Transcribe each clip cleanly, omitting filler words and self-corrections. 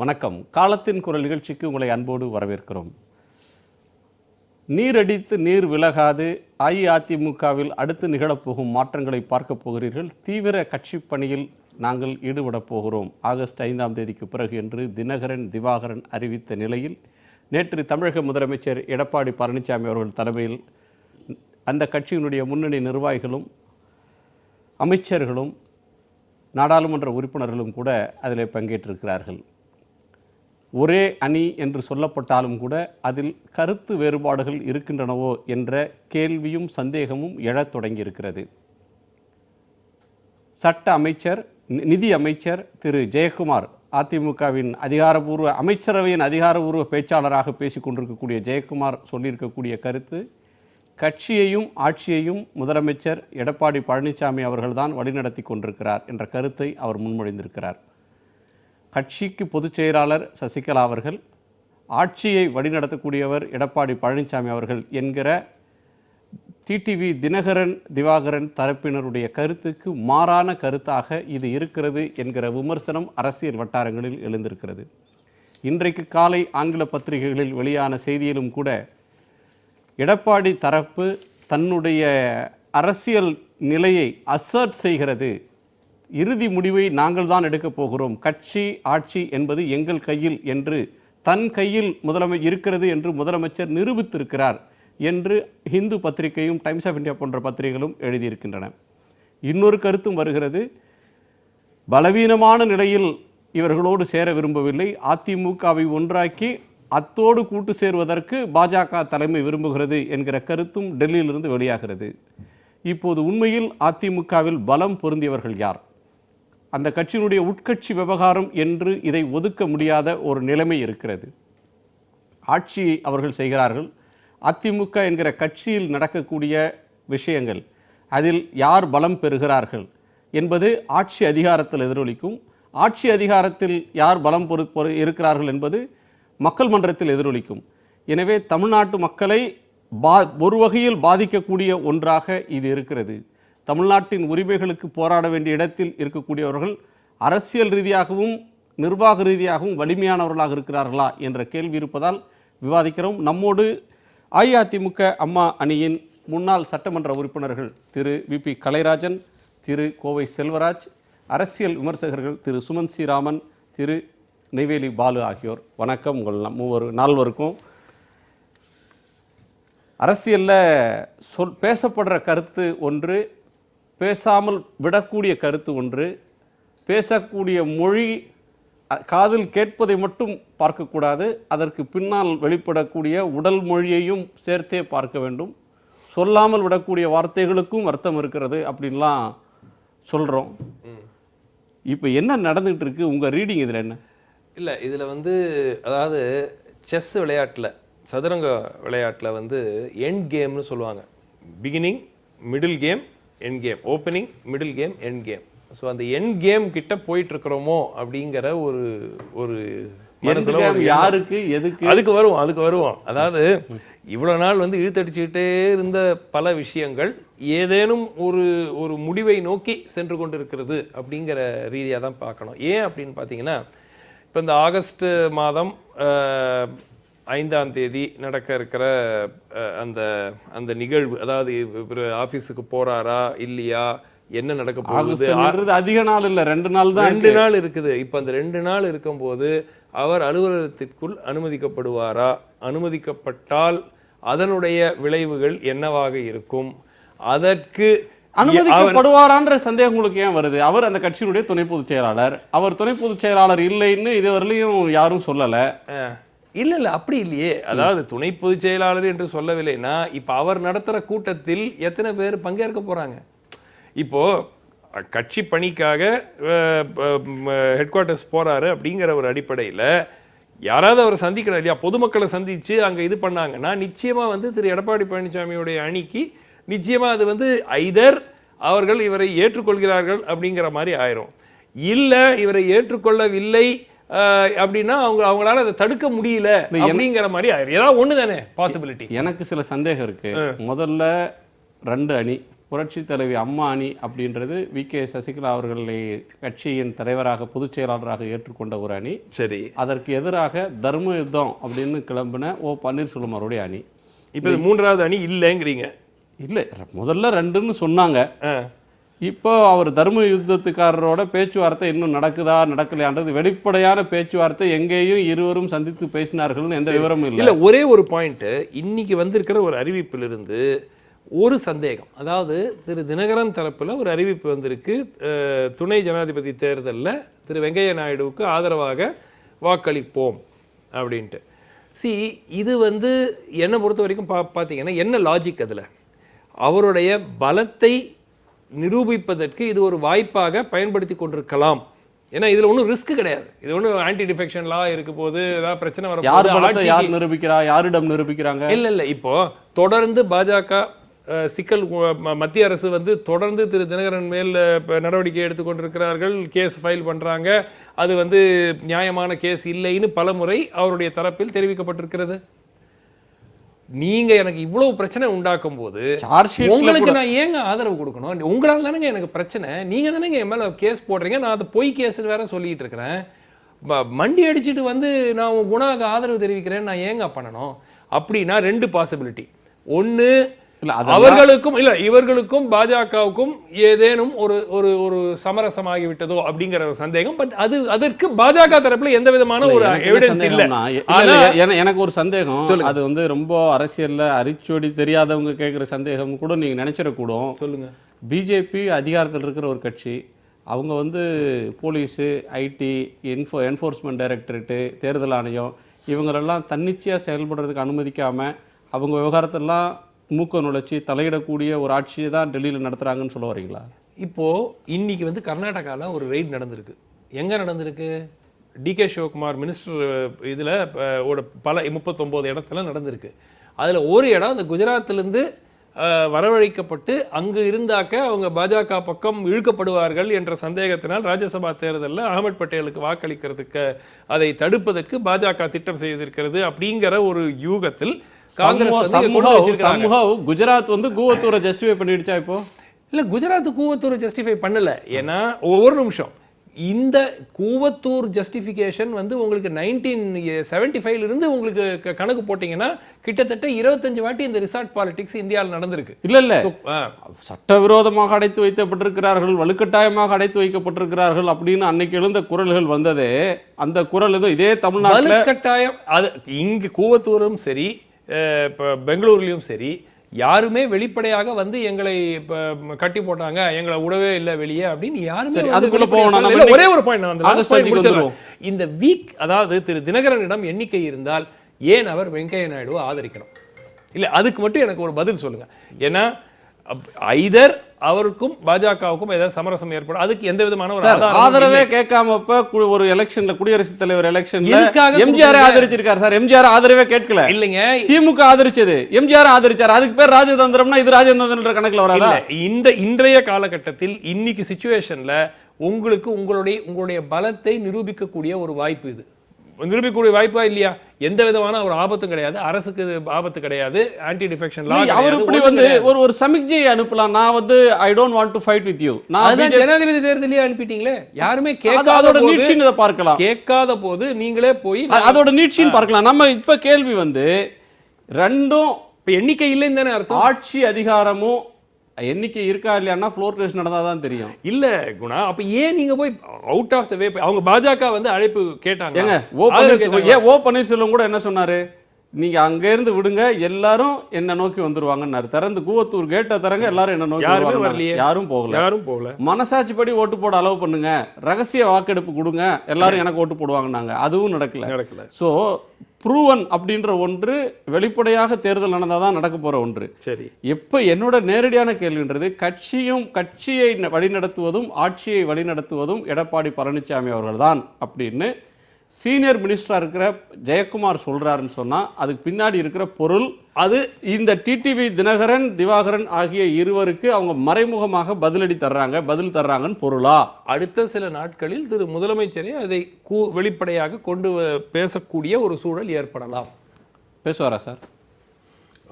வணக்கம். காலத்தின் குரல் நிகழ்ச்சிக்கு உங்களை அன்போடு வரவேற்கிறோம். நீரடித்து நீர் விலகாது அஇஅதிமுகவில் அடுத்து நிகழப்போகும் மாற்றங்களை பார்க்க போகிறீர்கள். தீவிர கட்சி பணியில் நாங்கள் ஈடுபடப் போகிறோம் ஆகஸ்ட் 5ஆம் தேதிக்கு பிறகு என்று திவாகரன் அறிவித்த நிலையில் நேற்று தமிழக முதலமைச்சர் எடப்பாடி பழனிசாமி அவர்கள் தலைமையில் அந்த கட்சியினுடைய முன்னணி நிர்வாகிகளும் அமைச்சர்களும் நாடாளுமன்ற உறுப்பினர்களும் கூட அதில் பங்கேற்றிருக்கிறார்கள். ஒரே அணி என்று சொல்லப்பட்டாலும் கூட அதில் கருத்து வேறுபாடுகள் இருக்கின்றனவோ என்ற கேள்வியும் சந்தேகமும் எழத் தொடங்கியிருக்கிறது. சட்ட அமைச்சர், நிதி அமைச்சர் திரு ஜெயக்குமார், அதிமுகவின் அமைச்சரவையின் அதிகாரபூர்வ பேச்சாளராக பேசிக் கொண்டிருக்கக்கூடிய ஜெயக்குமார் சொல்லியிருக்கக்கூடிய கருத்து, கட்சியையும் ஆட்சியையும் முதலமைச்சர் எடப்பாடி பழனிசாமி அவர்கள்தான் வழிநடத்தி கொண்டிருக்கிறார் என்ற கருத்தை அவர் முன்மொழிந்திருக்கிறார். கட்சிக்கு பொதுச் செயலாளர் சசிகலா அவர்கள், ஆட்சியை வழிநடத்தக்கூடியவர் எடப்பாடி பழனிசாமி அவர்கள் என்கிற டிடிவி திவாகரன் தரப்பினருடைய கருத்துக்கு மாறான கருத்தாக இது இருக்கிறது என்கிற விமர்சனம் அரசியல் வட்டாரங்களில் எழுந்திருக்கிறது. இன்றைக்கு காலை ஆங்கில பத்திரிகைகளில் வெளியான செய்தியிலும் கூட எடப்பாடி தரப்பு தன்னுடைய அரசியல் நிலையை அசர்ட் செய்கிறது. இறுதி முடிவை நாங்கள் தான் எடுக்கப் போகிறோம், கட்சி ஆட்சி என்பது எங்கள் கையில் என்று தன் கையில் இருக்கிறது என்று முதலமைச்சர் நிரூபித்திருக்கிறார் என்று ஹிந்து பத்திரிகையும் டைம்ஸ் ஆஃப் இந்தியா போன்ற பத்திரிகைகளும் எழுதியிருக்கின்றன. இன்னொரு கருத்தும் வருகிறது. பலவீனமான நிலையில் இவர்களோடு சேர விரும்பவில்லை, அதிமுகவை ஒன்றாக்கி அத்தோடு கூட்டு சேருவதற்கு பாஜக தலைமை விரும்புகிறது என்கிற கருத்தும் டெல்லியிலிருந்து வெளியாகிறது. இப்போது உண்மையில் அதிமுகவில் பலம் பொருந்தியவர்கள் யார்? அந்த கட்சியினுடைய உட்கட்சி விவகாரம் என்று இதை ஒதுக்க முடியாத ஒரு நிலைமை இருக்கிறது. ஆட்சியை அவர்கள் செய்கிறார்கள். அதிமுக என்கிற கட்சியில் நடக்கக்கூடிய விஷயங்கள், அதில் யார் பலம் பெறுகிறார்கள் என்பது ஆட்சி அதிகாரத்தில் எதிரொலிக்கும். ஆட்சி அதிகாரத்தில் யார் பலம் இருக்கிறார்கள் என்பது மக்கள் மன்றத்தில் எதிரொலிக்கும். எனவே தமிழ்நாட்டு மக்களை ஒரு வகையில் பாதிக்கக்கூடிய ஒன்றாக இது இருக்கிறது. தமிழ்நாட்டின் உரிமைகளுக்கு போராட வேண்டிய இடத்தில் இருக்கக்கூடியவர்கள் அரசியல் ரீதியாகவும் நிர்வாக ரீதியாகவும் வலிமையானவர்களாக இருக்கிறார்களா என்ற கேள்வி இருப்பதால் விவாதிக்கிறோம். நம்மோடு அஇஅதிமுக அம்மா அணியின் முன்னாள் சட்டமன்ற உறுப்பினர்கள் திரு விபி கலைராஜன், திரு கோவை செல்வராஜ், அரசியல் விமர்சகர்கள் திரு சுமன் ஸ்ரீராமன், திரு நெய்வேலி பாலு ஆகியோர். வணக்கம் உங்கள் நால்வருக்கும். அரசியலில் பேசப்படுற கருத்து ஒன்று, பேசாமல் விடக்கூடிய கருத்து ஒன்று. பேசக்கூடிய மொழி காதில் கேட்பதை மட்டும் பார்க்கக்கூடாது, அதற்கு பின்னால் வெளிப்படக்கூடிய உடல் மொழியையும் சேர்த்தே பார்க்க வேண்டும். சொல்லாமல் விடக்கூடிய வார்த்தைகளுக்கும் அர்த்தம் இருக்கிறது அப்படின்லாம் சொல்கிறோம். இப்போ என்ன நடந்துகிட்டு இருக்கு? உங்கள் ரீடிங் இதில் என்ன? இல்லை, இதில் அதாவது செஸ் விளையாட்டில், சதுரங்க விளையாட்டில் எண்ட் கேம்னு சொல்லுவாங்க. Beginning, middle game, end game. Opening, middle game, end game. So அந்த எண்ட் கேம் கிட்ட போயிட்டு இருக்கிறோமோ அப்படிங்கிற ஒரு யாருக்கு எதுக்கு அதுக்கு வருவோம். அதாவது இவ்வளோ நாள் இழுத்தடிச்சுக்கிட்டே இருந்த பல விஷயங்கள் ஏதேனும் ஒரு முடிவை நோக்கி சென்று கொண்டு இருக்கிறது அப்படிங்கிற ரீதியாக தான் பார்க்கணும். ஏன் அப்படின்னு பார்த்தீங்கன்னா, இப்போ இந்த ஆகஸ்ட் மாதம் 5ஆம் தேதி நடக்க இருக்கிற அந்த நிகழ்வு, அதாவது இவர் ஆஃபீஸுக்கு போகிறாரா இல்லையா, என்ன நடக்க போகுது, அதிக நாள் இல்லை, 2 நாள் தான், 2 நாள் இருக்குது. இப்போ அந்த 2 நாள் இருக்கும்போது அவர் அலுவலகத்திற்குள் அனுமதிக்கப்படுவாரா, அனுமதிக்கப்பட்டால் அதனுடைய விளைவுகள் என்னவாக இருக்கும், அதற்கு அனுமதிக்கப்படுவாரான்ற சந்தேகம் உங்களுக்கு ஏன் வருது? அவர் அந்த கட்சியினுடைய துணை பொதுச் செயலாளர். அவர் துணை பொதுச் செயலாளர் இல்லைன்னு இதுவரையிலையும் யாரும் சொல்லலை. இல்லை அப்படி இல்லையே. அதாவது துணை பொதுச் செயலாளர் என்று சொல்லவில்லைன்னா, இப்போ அவர் நடத்துகிற கூட்டத்தில் எத்தனை பேர் பங்கேற்க போகிறாங்க? இப்போது கட்சி பணிக்காக ஹெட் குவார்ட்டர்ஸ் போகிறாரு அப்படிங்கிற ஒரு அடிப்படையில் யாராவது அவரை சந்திக்கணும் இல்லையா? பொதுமக்களை சந்தித்து அங்கே இது பண்ணாங்கன்னா நிச்சயமாக திரு எடப்பாடி பழனிசாமியுடைய அணிக்கு நிச்சயமாக அது ஐதர் அவர்கள் இவரை ஏற்றுக்கொள்கிறார்கள் அப்படிங்கிற மாதிரி ஆயிரும், இல்லை இவரை ஏற்றுக்கொள்ளவில்லை அப்படின்னா அவங்களால அதை தடுக்க முடியல அப்படிங்கிற மாதிரி ஆயிரும். ஏதாவது ஒன்று தானே பாசிபிலிட்டி. எனக்கு சில சந்தேகம் இருக்கு. முதல்ல 2 அணி, புரட்சி தலைவி அம்மா அணி அப்படின்றது வி.கே. சசிகலா அவர்களை கட்சியின் தலைவராக பொதுச் செயலாளராக ஏற்றுக்கொண்ட ஒரு அணி. சரி, அதற்கு எதிராக தர்ம யுத்தம் அப்படின்னு கிளம்பின ஓ பன்னீர்செல்வம் அவருடைய அணி. இப்போ மூன்றாவது அணி இல்லைங்கிறீங்க? இல்லை, முதல்ல 2ன்னு சொன்னாங்க. இப்போ அவர் தர்ம யுத்தத்துக்காரரோட பேச்சுவார்த்தை இன்னும் நடக்குதா நடக்கலையான்றது வெளிப்படையான பேச்சுவார்த்தை எங்கேயும் இருவரும் சந்தித்து பேசினார்கள்னு எந்த விவரமும் இல்லை. இல்லை, ஒரே ஒரு பாயிண்ட், இன்னைக்கு வந்திருக்கிற ஒரு அறிவிப்பிலிருந்து ஒரு சந்தேகம். அதாவது திரு தினகரன் தரப்பில் ஒரு அறிவிப்பு வந்திருக்கு, துணை ஜனாதிபதி தேர்தலில் திரு வெங்கையா நாயுடுவுக்கு ஆதரவாக வாக்களிப்போம் அப்படின்ட்டு. இது என்னை பொறுத்த வரைக்கும் பார்த்தீங்கன்னா என்ன லாஜிக் அதில், அவருடைய பலத்தை நிரூபிப்பதற்கு இது ஒரு வாய்ப்பாக பயன்படுத்தி கொண்டிருக்கலாம். ஏன்னா இதில் ஒன்றும் ரிஸ்க் கிடையாது, இது ஒன்றும் ஆன்டி டிஃபெக்ஷன் லா இருக்க போது ஏதாவது பிரச்சனை வர யார் நிரூபிக்கிறா, யாரிடம் நிரூபிக்கிறாங்க? இல்லை, இப்போ தொடர்ந்து பாஜக சிக்கல், மத்திய அரசு தொடர்ந்து திரு தினகரன் மேல் நடவடிக்கை எடுத்துக்கொண்டிருக்கிறார்கள், கேஸ் ஃபைல் பண்ணுறாங்க, அது நியாயமான கேஸ் இல்லைன்னு பலமுறை அவருடைய தரப்பில் தெரிவிக்கப்பட்டிருக்கிறது. நீங்க எனக்கு இவ்வளவு பிரச்சனை உண்டாக்கும் போது உங்களுக்கு நான் ஏங்க ஆதரவு கொடுக்கணும்? உங்களால தானேங்க எனக்கு பிரச்சனை, நீங்க தானேங்க என் மேல கேஸ் போடுறீங்க, நான் அதை பொய் கேஸ் வேற சொல்லிட்டு இருக்கிறேன். மண்டி அடிச்சுட்டு நான் உங்க குணாவுக்கு ஆதரவு தெரிவிக்கிறேன், நான் ஏங்க பண்ணணும்? அப்படின்னா 2 பாசிபிலிட்டி. ஒன்று, அவர்களுக்கும் இல்ல இவர்களுக்கும் பாஜகவுக்கும் ஏதேனும் ஒரு ஒரு ஒரு சமரசமாகி விட்டதோ அப்படிங்கிற ஒரு சந்தேகம். பட் அதற்கு பாஜக தரப்புல எந்த விதமான ஒரு எவிடன்ஸ் இல்ல. எனக்கு ஒரு சந்தேகம், அது ரொம்ப அரசியல்ல அரிச்சொடி தெரியாதவங்க கேட்கிற சந்தேகம் கூட நீங்க நினைச்சிடக்கூடும். சொல்லுங்க. பிஜேபி அதிகாரத்தில் இருக்கிற ஒரு கட்சி, அவங்க போலீஸு, ஐடி, என்ஃபோர்ஸ்மெண்ட் டைரக்டரேட்டு, தேர்தல் ஆணையம் இவங்களெல்லாம் தன்னிச்சையாக செயல்படுறதுக்கு அனுமதிக்காம அவங்க விவகாரத்தெல்லாம் மூக்க நுழைச்சி தலையிடக்கூடிய ஒரு ஆட்சியை தான் டெல்லியில் நடத்துகிறாங்கன்னு சொல்ல வரீங்களா? இப்போது இன்னைக்கு கர்நாடகாவில் ஒரு ரெய்ட் நடந்திருக்கு. எங்கே நடந்திருக்கு? டி.கே. சிவகுமார் மினிஸ்டர் இதில் பல 39 இடத்துல நடந்திருக்கு. அதில் ஒரு இடம் அந்த குஜராத்திலேருந்து வரவழைக்கப்பட்டு அங்கு இருந்தாக்க அவங்க பாஜக பக்கம் இழுக்கப்படுவார்கள் என்ற சந்தேகத்தினால் ராஜ்யசபா தேர்தலில் அகமது பட்டேலுக்கு வாக்களிக்கிறதுக்கு அதை தடுப்பதற்கு பாஜக திட்டம் செய்திருக்கிறது அப்படிங்கிற ஒரு யூகத்தில் குஜராத் கூவத்தூரை ஜஸ்டிஃபை பண்ணிடுச்சா? இப்போ இல்ல, குஜராத் கூவத்தூரை ஜஸ்டிஃபை பண்ணல. ஏன்னா ஒரு நிமிஷம், இந்த கூவத்தூர் ஜஸ்டிஃபிகேஷன் உங்களுக்கு 1975 இருந்து உங்களுக்கு கணக்கு போட்டீங்கன்னா கிட்டத்தட்ட 25 வாட்டி இந்த ரிசார்ட் பாலிடிக்ஸ் இந்தியாவில் நடந்திருக்கு. இல்ல சட்டவிரோதமாக அடைத்து வைக்கப்பட்டிருக்கிறார்கள், வலுக்கட்டாயமாக அடைத்து வைக்கப்பட்டிருக்கிறார்கள் அப்படின்னு அன்னைக்கு எழுந்த குரல்கள் வந்ததே. அந்த குரல் இதே தமிழ்நாட்டில் வலுக்கட்டாயம். அது இங்கு கூவத்தூரும் சரி, பெங்களூர்லயும் சரி, யாருமே வெளிப்படையாக எங்களை கட்டி போட்டாங்க, எங்களை விடவே இல்லை வெளியே அப்படின்னு யாருமே. அதுக்குள்ள போகணும். ஒரே ஒரு பாயிண்ட், இந்த வீக், அதாவது திரு தினகரனிடம் எண்ணிக்கை இருந்தால் ஏன் அவர் வெங்கையா நாயுடுவை ஆதரிக்கணும்? இல்லை, அதுக்கு மட்டும் எனக்கு ஒரு பதில் சொல்லுங்க. ஏன்னா ஐதர் அவருக்கும் பாஜகவுக்கும் ஏதாவது சமரசம் ஏற்படும், அதுக்கு எந்த விதமான ஒரு ஆதரவே கேட்காம ஒரு எலெக்ஷன்ல, குடியரசுத் தலைவர் எலெக்ஷன்ல எம்ஜிஆர் ஆதரிச்சிருக்காரு சார். எம்ஜிஆர் ஆதரவே கேட்கல. இல்லைங்க, திமுக ஆதரிச்சது, எம்ஜிஆர் ஆதரிச்சார். அதுக்கு பேர் ராஜதந்திரம்னா இது ராஜதந்திர கணக்குல வராதா? இன்றைய காலகட்டத்தில் இன்னைக்கு சிச்சுவேஷன்ல உங்களுக்கு உங்களுடைய பலத்தை நிரூபிக்கக்கூடிய ஒரு வாய்ப்பு, இது நிரூபிக்கக்கூடிய வாய்ப்பா இல்லையா? எந்த விதமான ஒரு ஆபத்தும் கிடையாது, அரசுக்கு ஆபத்து கிடையாது, ஆன்டி டிஃபெக்ஷன் லா. அவர் இப்படி ஒரு சமிக்ஞையை அனுப்பலாம், நான் I don't want to fight with you. நான் ஜனாதிபதி தேர்தலிலே அனுப்பிட்டீங்களே, யாருமே அதோட நீட்சின்னு பார்க்கலாம். கேட்காத போது நீங்களே போய் அதோட நீட்சின்னு பார்க்கலாம். நம்ம இப்ப கேள்வி ரெண்டும் இப்ப எண்ணிக்கை இல்லைன்னு தானே அர்த்தம். ஆட்சி அதிகாரமும் எண்ணிக்கை இருக்கா இல்லையானா ஃப்ளோர் டெஸ்ட் நடந்தாதான் தெரியும். இல்ல குணா, அப்ப ஏன் நீங்க போய் அவுட் ஆஃப் த வே, அவங்க பாஜக அழைப்பு கேட்டாங்க. ஓ பன்னீர்செல்வம் கூட என்ன சொன்னாரு, நீங்க அங்க இருந்து விடுங்க, எல்லாரும் என்ன நோக்கி வந்துருவாங்கன்னாரு. திறந்து கூவத்தூர் கேட்ட திறங்க, எல்லாரும் என்ன நோக்கி வருவாங்க. யாரும் போகல. மனசாட்சிப்படி ஓட்டு போட அலோவ் பண்ணுங்க, ரகசிய வாக்கெடுப்பு கொடுங்க, எல்லாரும் எனக்கு ஓட்டு போடுவாங்கன்னாங்க. அதுவும் நடக்கல. சோ ப்ரூவன் அப்படின்ற ஒன்று வெளிப்படையாக தேர்தல் நடந்தாதான் நடக்க போற ஒன்று. சரி, எப்ப என்னோட நேரடியான கேள்வின்றது, கட்சியை வழிநடத்துவதும் ஆட்சியை வழிநடத்துவதும் எடப்பாடி பழனிசாமி அவர்கள்தான் அப்படின்னு சீனியர் மினிஸ்டரா இருக்கிற ஜெயக்குமார் சொல்றாருன்னு சொன்னா அதுக்கு பின்னாடி இருக்கிற பொருள், அது இந்த டிடிவி தினகரன், திவாகரன் ஆகிய இருவருக்கு அவங்க மறைமுகமாக பதில் தர்றாங்கன்னு பொருளா? அடுத்த சில நாட்களில் திரு முதலமைச்சரே அதை வெளிப்படையாக கொண்டு பேசக்கூடிய ஒரு சூழல் ஏற்படலாம். பேசுவாரா சார்?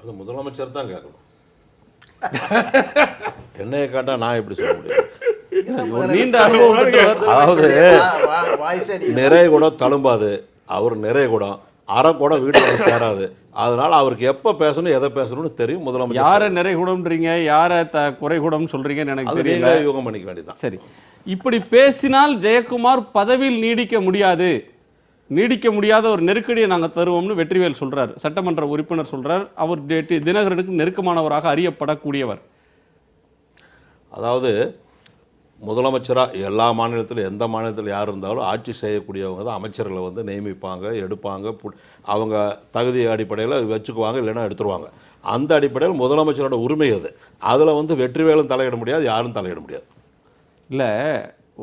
அது முதலமைச்சர் தான் கேட்கணும். என்னைய கேட்டா நான் எப்படி சொல்ல முடியும்? ஒரு நீண்ட அனுபவம் பெற்றவர். அதாவது நிறைய குடம் தழும்பாது, அவர் நிறைய குடம் அரை குடம் வீடு வந்து சேராது. அதனால அவருக்கு எப்ப பேசணும் எதை பேசணும்னு தெரியும். முதலமைச்சர் யாரை நிறை குடம்ன்றீங்க, யாரை குறை குடம் சொல்றீங்கன்னு எனக்கு அது தெரியல. நீங்களே யூகம் பண்ணிக்க வேண்டியதுதான். சரி, இப்படி பேசினால் ஜெயக்குமார் பதவியில் நீடிக்க முடியாது, நீடிக்க முடியாத ஒரு நெருக்கடியை நாங்கள் தருவோம்னு வெற்றிவேல் சொல்றார், சட்டமன்ற உறுப்பினர் சொல்றார். அவர் தினகரனுக்கு நெருக்கமானவராக அறியப்படக்கூடியவர். அதாவது முதலமைச்சராக எல்லா மாநிலத்திலும் எந்த மாநிலத்தில் யார் இருந்தாலும் ஆட்சி செய்யக்கூடியவங்க தான் அமைச்சர்களை வந்து நியமிப்பாங்க, எடுப்பாங்க. அவங்க தகுதி அடிப்படையில் வச்சுக்குவாங்க, இல்லைன்னா எடுத்துருவாங்க. அந்த அடிப்படையில் முதலமைச்சரோட உரிமை அது. அதில் வந்து வெற்றிவேலும் தலையிட முடியாது, யாரும் தலையிட முடியாது. இல்லை,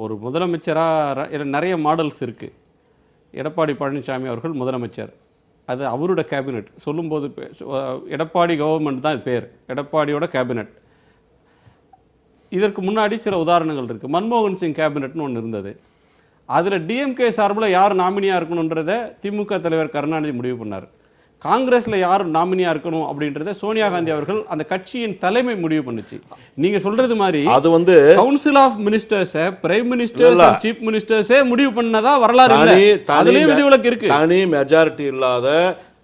ஒரு முதலமைச்சராக நிறைய மாடல்ஸ் இருக்குது. எடப்பாடி பழனிசாமி அவர்கள் முதலமைச்சர், அது அவரோட கேபினெட். சொல்லும்போது எடப்பாடி கவர்மெண்ட் தான் இது பேர், எடப்பாடியோட கேபினெட். இதற்கு முன்னாடி சில உதாரணங்கள் இருக்குது. மன்மோகன் சிங் கேபினெட்னு ஒன்று இருந்தது. அதில் டிஎம்கே சார்பில் யார் நாமினியாக இருக்கணுன்றதை திமுக தலைவர் கருணாநிதி முடிவு பண்ணார். காங்கிரஸில் யார் நாமினியாக இருக்கணும் அப்படின்றத சோனியா காந்தி அவர்கள் அந்த கட்சியின் தலைமை முடிவு பண்ணுச்சு. நீங்கள் சொல்கிறது மாதிரி அது வந்து கவுன்சில் ஆஃப் மினிஸ்டர்ஸை பிரைம் மினிஸ்டர்ஸ், சீஃப் மினிஸ்டர்ஸே முடிவு பண்ணதா வரலாறு இல்லை. அதுலேயும் விதிவிலக்கு இருக்கு. தனி மெஜாரிட்டி இல்லாத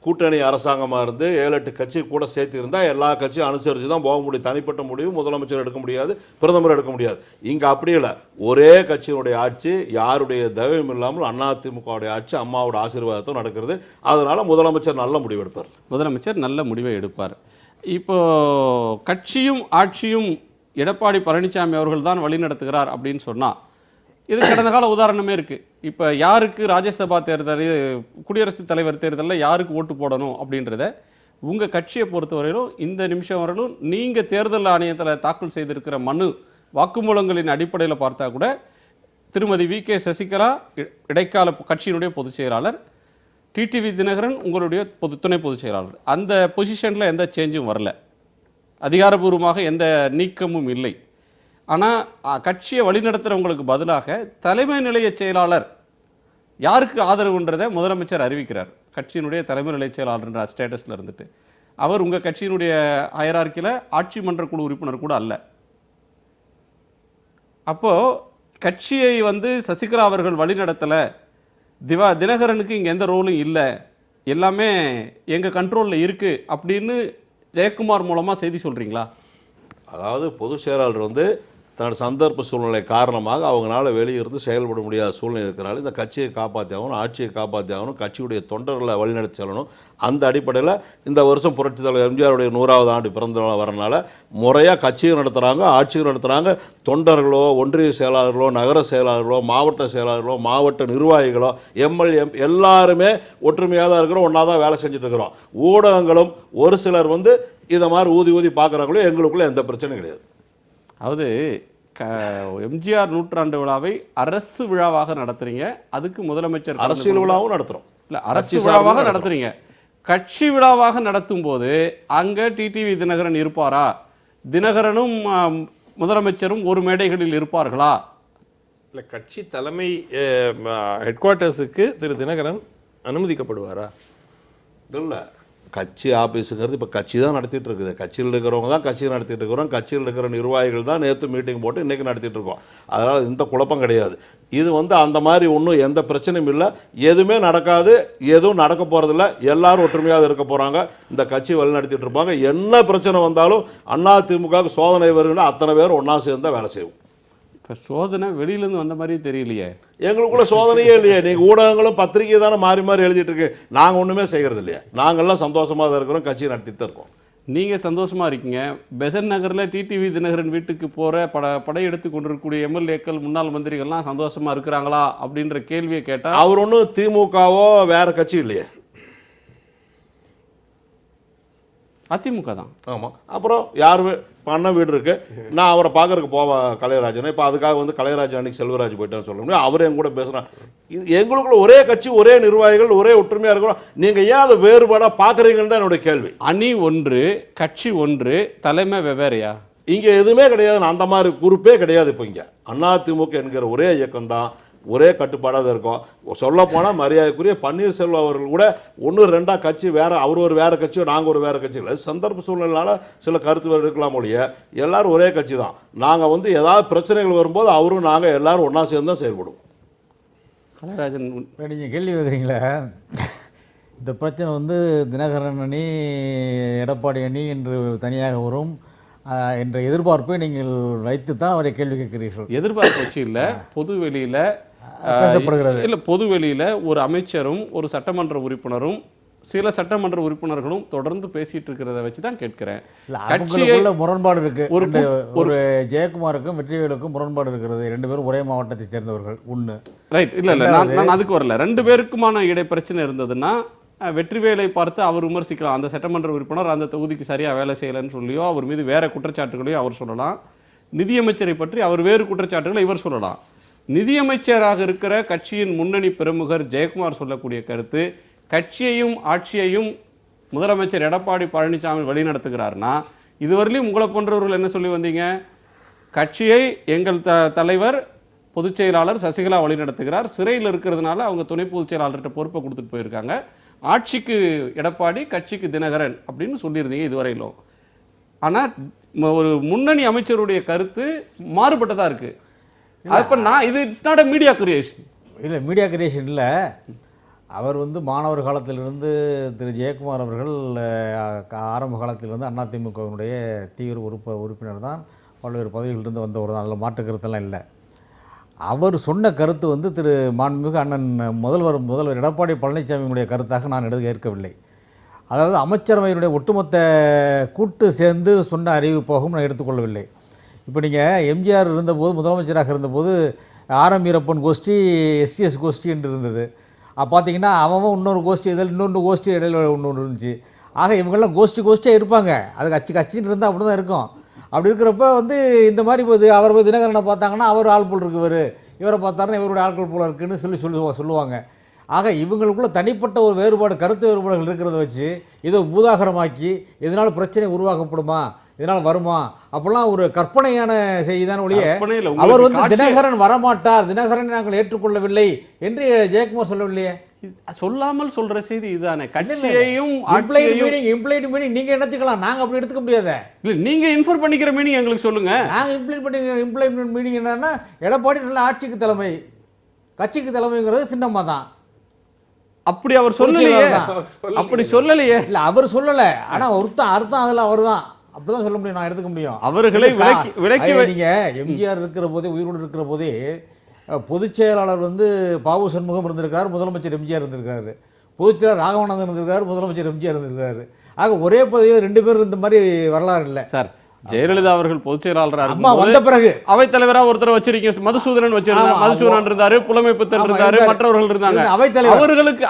கூட்டணி அரசாங்கமாக இருந்து 7-8 கட்சி கூட சேர்த்து இருந்தால் எல்லா கட்சியும் அனுசரித்து தான் போக முடியும். தனிப்பட்ட முடிவு முதலமைச்சர் எடுக்க முடியாது, பிரதமர் எடுக்க முடியாது. இங்கே அப்படி இல்லை. ஒரே கட்சியினுடைய ஆட்சி, யாருடைய தயவும் இல்லாமல் அதிமுகவுடைய ஆட்சி, அம்மாவோட ஆசீர்வாதத்தும் நடக்கிறது. அதனால் முதலமைச்சர் நல்ல முடிவு எடுப்பார். முதலமைச்சர் நல்ல முடிவை எடுப்பார். இப்போ கட்சியும் ஆட்சியும் எடப்பாடி பழனிசாமி அவர்கள் தான் வழிநடத்துகிறார் அப்படின்னு சொன்னால் இது கடந்த கால உதாரணமே இருக்குது. இப்போ யாருக்கு ராஜ்யசபா தேர்தல், குடியரசுத் தலைவர் தேர்தலில் யாருக்கு ஓட்டு போடணும் அப்படின்றத உங்கள் கட்சியை பொறுத்தவரையிலும் இந்த நிமிஷம் வரையிலும் நீங்கள் தேர்தல் ஆணையத்தில் தாக்கல் செய்திருக்கிற மனு வாக்குமூலங்களின் அடிப்படையில் பார்த்தா கூட திருமதி வி.கே. சசிகலா இடைக்கால கட்சியினுடைய பொதுச் செயலாளர், டிடிவி தினகரன் உங்களுடைய துணை பொதுச் செயலாளர். அந்த பொசிஷனில் எந்த சேஞ்சும் வரல, அதிகாரபூர்வமாக எந்த நீக்கமும் இல்லை. ஆனால் கட்சியை வழிநடத்துகிறவங்களுக்கு பதிலாக தலைமை நிலைய செயலாளர் யாருக்கு ஆதரவுன்றதை முதலமைச்சர் அறிவிக்கிறார். கட்சியினுடைய தலைமை நிலைய செயலாளர்ன்ற ஸ்டேட்டஸில் இருந்துட்டு அவர் உங்கள் கட்சியினுடைய ஹையரார்க்கியில் ஆட்சி மன்ற குழு உறுப்பினர் கூட அல்ல. அப்போது கட்சியை வந்து சசிகலா அவர்கள் வழிநடத்தலை, தினகரனுக்கு இங்கே எந்த ரோலும் இல்லை, எல்லாமே எங்கள் கண்ட்ரோலில் இருக்குது அப்படின்னு ஜெயக்குமார் மூலமாக செய்தி சொல்கிறீங்களா? அதாவது பொதுச் செயலாளர் வந்து தன் சந்தர்ப்ப சூழ்நிலை காரணமாக அவங்களால வெளியிருந்து செயல்பட முடியாத சூழ்நிலை இருக்கிறனால இந்த கட்சியை காப்பாற்றி ஆகணும், ஆட்சியை காப்பாற்றி ஆகணும், கட்சியுடைய தொண்டர்களை வழிநடத்தி செல்லணும். அந்த அடிப்படையில் இந்த வருஷம் புரட்சித் தலைவர் எம்ஜிஆருடைய 100வது ஆண்டு பிறந்த நாள் வரனால முறையாக கட்சியும் நடத்துகிறாங்க, ஆட்சியும் நடத்துகிறாங்க. தொண்டர்களோ, ஒன்றிய செயலாளர்களோ, நகர செயலாளர்களோ, மாவட்ட செயலாளர்களோ, மாவட்ட நிர்வாகிகளோ, எம்எல்ஏ எல்லாருமே ஒற்றுமையாக தான் இருக்கிறோம், ஒன்றா தான் வேலை செஞ்சுட்டு இருக்கிறோம். ஊடகங்களும் ஒரு சிலர் வந்து இதை மாதிரி ஊதி பார்க்குறாங்களோ, எங்களுக்குள்ளே எந்த பிரச்சனையும் கிடையாது. அதாவது எம்ஜிஆர் நூற்றாண்டு விழாவை அரசு விழாவாக நடத்துறீங்க, அதுக்கு முதலமைச்சர் அரசியல் விழாவும் நடத்துகிறோம். இல்லை, அரசு விழாவாக நடத்துறீங்க. கட்சி விழாவாக நடத்தும் போது அங்கே டிடிவி தினகரன் இருப்பாரா? தினகரனும் முதலமைச்சரும் ஒரு மேடைகளில் இருப்பார்களா? இல்லை, கட்சி தலைமை ஹெட் குவார்ட்டர்ஸுக்கு திரு தினகரன் அனுமதிக்கப்படுவாரா? இல்லை, கட்சி ஆஃபீஸுங்கிறது இப்போ கட்சி தான் நடத்திட்டு இருக்குது. கட்சியில் இருக்கிறவங்க தான் கட்சியை நடத்திட்டு இருக்கிறோம். கட்சியில் இருக்கிற நிர்வாகிகள் தான் நேற்று மீட்டிங் போட்டு இன்றைக்கி நடத்திட்டு இருக்கோம். அதனால் இந்த குழப்பம் கிடையாது. இது வந்து அந்த மாதிரி ஒன்றும் எந்த பிரச்சனையும் இல்லை, எதுவுமே நடக்காது, எதுவும் நடக்க போகிறதில்ல. எல்லாரும் ஒற்றுமையாக இருக்க போகிறாங்க, இந்த கட்சி வழி நடத்திட்டு இருப்பாங்க. என்ன பிரச்சனை வந்தாலும் அதிமுகவுக்கு சோதனை வருதுன்னா அத்தனை பேர் ஒன்றா சேர்ந்து தான் வேலை செய்வோம். இப்போ சோதனை வெளியிலேருந்து வந்த மாதிரி தெரியலையே. எங்களுக்குள்ள சோதனையே இல்லையே. நீங்கள் ஊடகங்களும் பத்திரிகை தானே மாறி மாறி எழுதிட்டு இருக்கு. நாங்கள் ஒன்றுமே செய்கிறது இல்லையா. நாங்கள்லாம் சந்தோஷமாக தான் இருக்கிறோம், கட்சியை நடத்திட்டு தான் இருக்கோம். நீங்கள் சந்தோஷமாக இருக்கீங்க. பெசன் நகரில் டிடிவி தினகரன் வீட்டுக்கு போகிற படையெடுத்து கொண்டிருக்கக்கூடிய எம்எல்ஏக்கள், முன்னாள் மந்திரிகள்லாம் சந்தோஷமாக இருக்கிறாங்களா அப்படின்ற கேள்வியை கேட்டால் அவர் ஒன்றும் திமுகவோ வேறு கட்சி இல்லையே, அதிமுக தான். ஆமாம். அப்புறம் யார் பண்ண வீடு இருக்குது, நான் அவரை பார்க்கறதுக்கு போவேன் கலையராஜனை. இப்போ அதுக்காக வந்து கலையராஜன் அன்றைக்கி செல்வராஜ் போயிட்டான்னு சொல்ல முடியும். அவர் என் கூட பேசுகிறேன். எங்களுக்குள்ள ஒரே கட்சி, ஒரே நிர்வாகிகள், ஒரே ஒற்றுமையாக இருக்கிறோம். நீங்கள் ஏன் அதை வேறுபாடாக பார்க்குறீங்கன்னு தான் என்னுடைய கேள்வி. அணி ஒன்று, கட்சி ஒன்று, தலைமை வெவ்வேறையா? இங்கே எதுவுமே கிடையாது. அந்த மாதிரி குரூப்பே கிடையாது. இப்போ இங்கே அதிமுக என்கிற ஒரே இயக்கம் தான் ஒரே கட்டுப்பாடாக இருக்கும். சொல்லப்போனால் மரியாதைக்குரிய பன்னீர்செல்வம் அவர்கள் கூட 1-2 கட்சி வேறு, அவர் ஒரு வேறு கட்சியோ நாங்கள் ஒரு வேறு கட்சி இல்லை, சந்தர்ப்ப சூழ்நிலையால் சில கருத்து இருக்கலாம் ஒழிய எல்லாரும் ஒரே கட்சி தான். நாங்கள் வந்து ஏதாவது பிரச்சனைகள் வரும்போது அவரும் நாங்கள் எல்லாரும் ஒன்றா சேர்ந்து தான் செயல்படுவோம். கனகராஜன், இப்போ நீங்கள் கேள்வி வைக்கிறீங்களே, இந்த பிரச்சனை வந்து தினகரன் அணி எடப்பாடி அணி என்று தனியாக வரும் என்ற எதிர்பார்ப்பை நீங்கள் வைத்து தான் அவரை கேள்வி கேட்கிறீர்கள். எதிர்பார்ப்பு வச்சு இல்லை, பொது வெளியில் பேசப்படுகிறது. இல்லை, பொது வெளியில் ஒரு அமைச்சரும் ஒரு சட்டமன்ற உறுப்பினரும் சில சட்டமன்ற உறுப்பினர்களும் தொடர்ந்து பேசிட்டு இருக்கிறத வச்சு தான் கேட்கிறேன். அவங்களுக்குள்ள முரண்பாடு இருக்கு. ஒரு ஜெயக்குமாருக்கும் வெற்றிவேலுக்கும் முரண்பாடு இருக்கிறது. 2 பேரும் ஒரே மாவட்டத்தை சேர்ந்தவர்கள். ஒன்று ரைட். இல்லை இல்லை, நான் அதுக்கு வரல. 2 பேருக்குமான இடை பிரச்சனை இருந்ததுன்னா வெற்றிவேலை பார்த்து அவர் விமர்சிக்கலாம். அந்த சட்டமன்ற உறுப்பினர் அந்த தொகுதிக்கு சரியாக வேலை செய்யலைன்னு சொல்லியோ அவர் மீது வேற குற்றச்சாட்டுகளையோ அவர் சொல்லலாம். நிதியமைச்சரை பற்றி அவர் வேறு குற்றச்சாட்டுகளை இவர் சொல்லலாம். நிதியமைச்சராக இருக்கிற கட்சியின் முன்னணி பிரமுகர் ஜெயக்குமார் சொல்லக்கூடிய கருத்து, கட்சியையும் ஆட்சியையும் முதலமைச்சர் எடப்பாடி பழனிசாமி வழிநடத்துகிறார்னா, இதுவரையிலும் உங்களை போன்றவர்கள் என்ன சொல்லி வந்தீங்க? கட்சியை எங்கள் தலைவர் பொதுச் செயலாளர் சசிகலா வழிநடத்துகிறார், சிறையில் இருக்கிறதுனால அவங்க துணை பொதுச் செயலாளர்கிட்ட பொறுப்பை கொடுத்துட்டு போயிருக்காங்க, ஆட்சிக்கு எடப்பாடி கட்சிக்கு தினகரன் அப்படின்னு சொல்லியிருந்தீங்க இதுவரையிலும். ஆனால் ஒரு முன்னணி அமைச்சருடைய கருத்து மாறுபட்டதாக இருக்குது. அப்போ நான் இது it's not a media creation. இல்லை, மீடியா கிரியேஷன் இல்லை. அவர் வந்து மாணவர் காலத்திலிருந்து திரு ஜெயக்குமார் அவர்கள் ஆரம்ப காலத்திலிருந்து அதிமுகவினுடைய தீவிர உறுப்பினர் தான், பல்வேறு பதவிகளிலிருந்து வந்தவர் தான், அதில் மாற்று கருத்தெல்லாம் இல்லை. அவர் சொன்ன கருத்து வந்து திரு மாண்புமிகு அண்ணன் முதல்வர் எடப்பாடி பழனிசாமியினுடைய கருத்தாக நான் ஏற்கவில்லை. அதாவது அமைச்சரவையினுடைய ஒட்டுமொத்த கூட்டு சேர்ந்து சொன்ன அறிவிப்பாகவும் நான் எடுத்துக்கொள்ளவில்லை. இப்போ நீங்கள் எம்ஜிஆர் இருந்தபோது, முதலமைச்சராக இருந்தபோது ஆரம் வீரப்பன் கோஷ்டி, எஸ்டிஎஸ் கோஷ்டி என்று இருந்தது. பார்த்தீங்கன்னா அவன் இன்னொரு கோஷ்டி இன்னொன்று கோஷ்டி இடையில ஒன்று இருந்துச்சு. ஆக இவங்கெல்லாம் கோஷ்டியாக இருப்பாங்க. அது கட்சின்னு இருந்தால் அப்படி தான் இருக்கும். அப்படி இருக்கிறப்ப வந்து இந்த மாதிரி போது அவர் போய் தினகரனை பார்த்தாங்கன்னா அவர் ஆள் போல் இருக்குவர், இவரை பார்த்தாருன்னா இவருடைய ஆட்கள் போல் இருக்குன்னு சொல்லுவாங்க. ஆக இவங்களுக்குள்ள தனிப்பட்ட ஒரு வேறுபாடு, கருத்து வேறுபாடுகள் இருக்கிறத வச்சு இதை பூதாகரமாக்கி இதனால் பிரச்சனை உருவாக்கப்படுமா, இதனால் வருமா, அப்போல்லாம் ஒரு கற்பனையான செய்தி தான் ஒழிய அவர் வந்து தினகரன் வரமாட்டார், தினகரனை நாங்கள் ஏற்றுக்கொள்ளவில்லை என்று ஜெயக்குமார் சொல்லவில்லையே. சொல்லாமல் சொல்ற செய்தி இதுதானே. கட்சியையும் இம்ப்ளைட் மீனிங் நீங்க நினைச்சுக்கலாம், நாங்க அப்படி எடுத்துக்க முடியாது. இல்ல, நீங்க இன்ஃபர் பண்ணிக்கிற மீனிங் எங்களுக்கு சொல்லுங்க. நாங்க இம்ப்ளைமெண்ட் மீனிங் என்னன்னா, எடப்பாடி நல்ல ஆட்சிக்கு தலைமை, கட்சிக்கு தலைமைங்கிறது சின்னம்மா தான். அப்படி அவர் சொல்லலையே. அப்படி சொல்லலையே. இல்ல, அவர் சொல்லல. ஆனா அர்த்தம் அதுல அவர் தான் அப்படிதான் சொல்ல முடியும், நான் எடுத்துக்க முடியும். அவர்களை விலக்கி நீங்க எம்ஜிஆர் இருக்கிற போதே, உயிரோடு இருக்கிற போதே பொதுச் செயலாளர் வந்து பாபு சண்முகம் இருந்திருக்காரு, முதலமைச்சர் எம்ஜிஆர் இருந்திருக்காரு. பொதுச் செயலாளர் ராகவநாதன் இருந்திருக்காரு, முதலமைச்சர் எம்ஜிஆர் இருந்திருக்காரு. ஆக ஒரே பதவியில் 2 பேர் இந்த மாதிரி வரலாறு இல்லை சார். ஜெயலலிதா அவர்கள் பொதுச் செயலாளராக வந்த பிறகு அவைத்தலைவராக ஒருத்தர் வச்சிருக்கீங்க, மதுசூதனன் வச்சிருந்தாரு, மதுசூதனன் இருந்தாரு, புலமைப்புத்தன் இருந்தாரு, மற்றவர்கள் இருந்தாங்க. அவைத்தலைவர்களுக்கு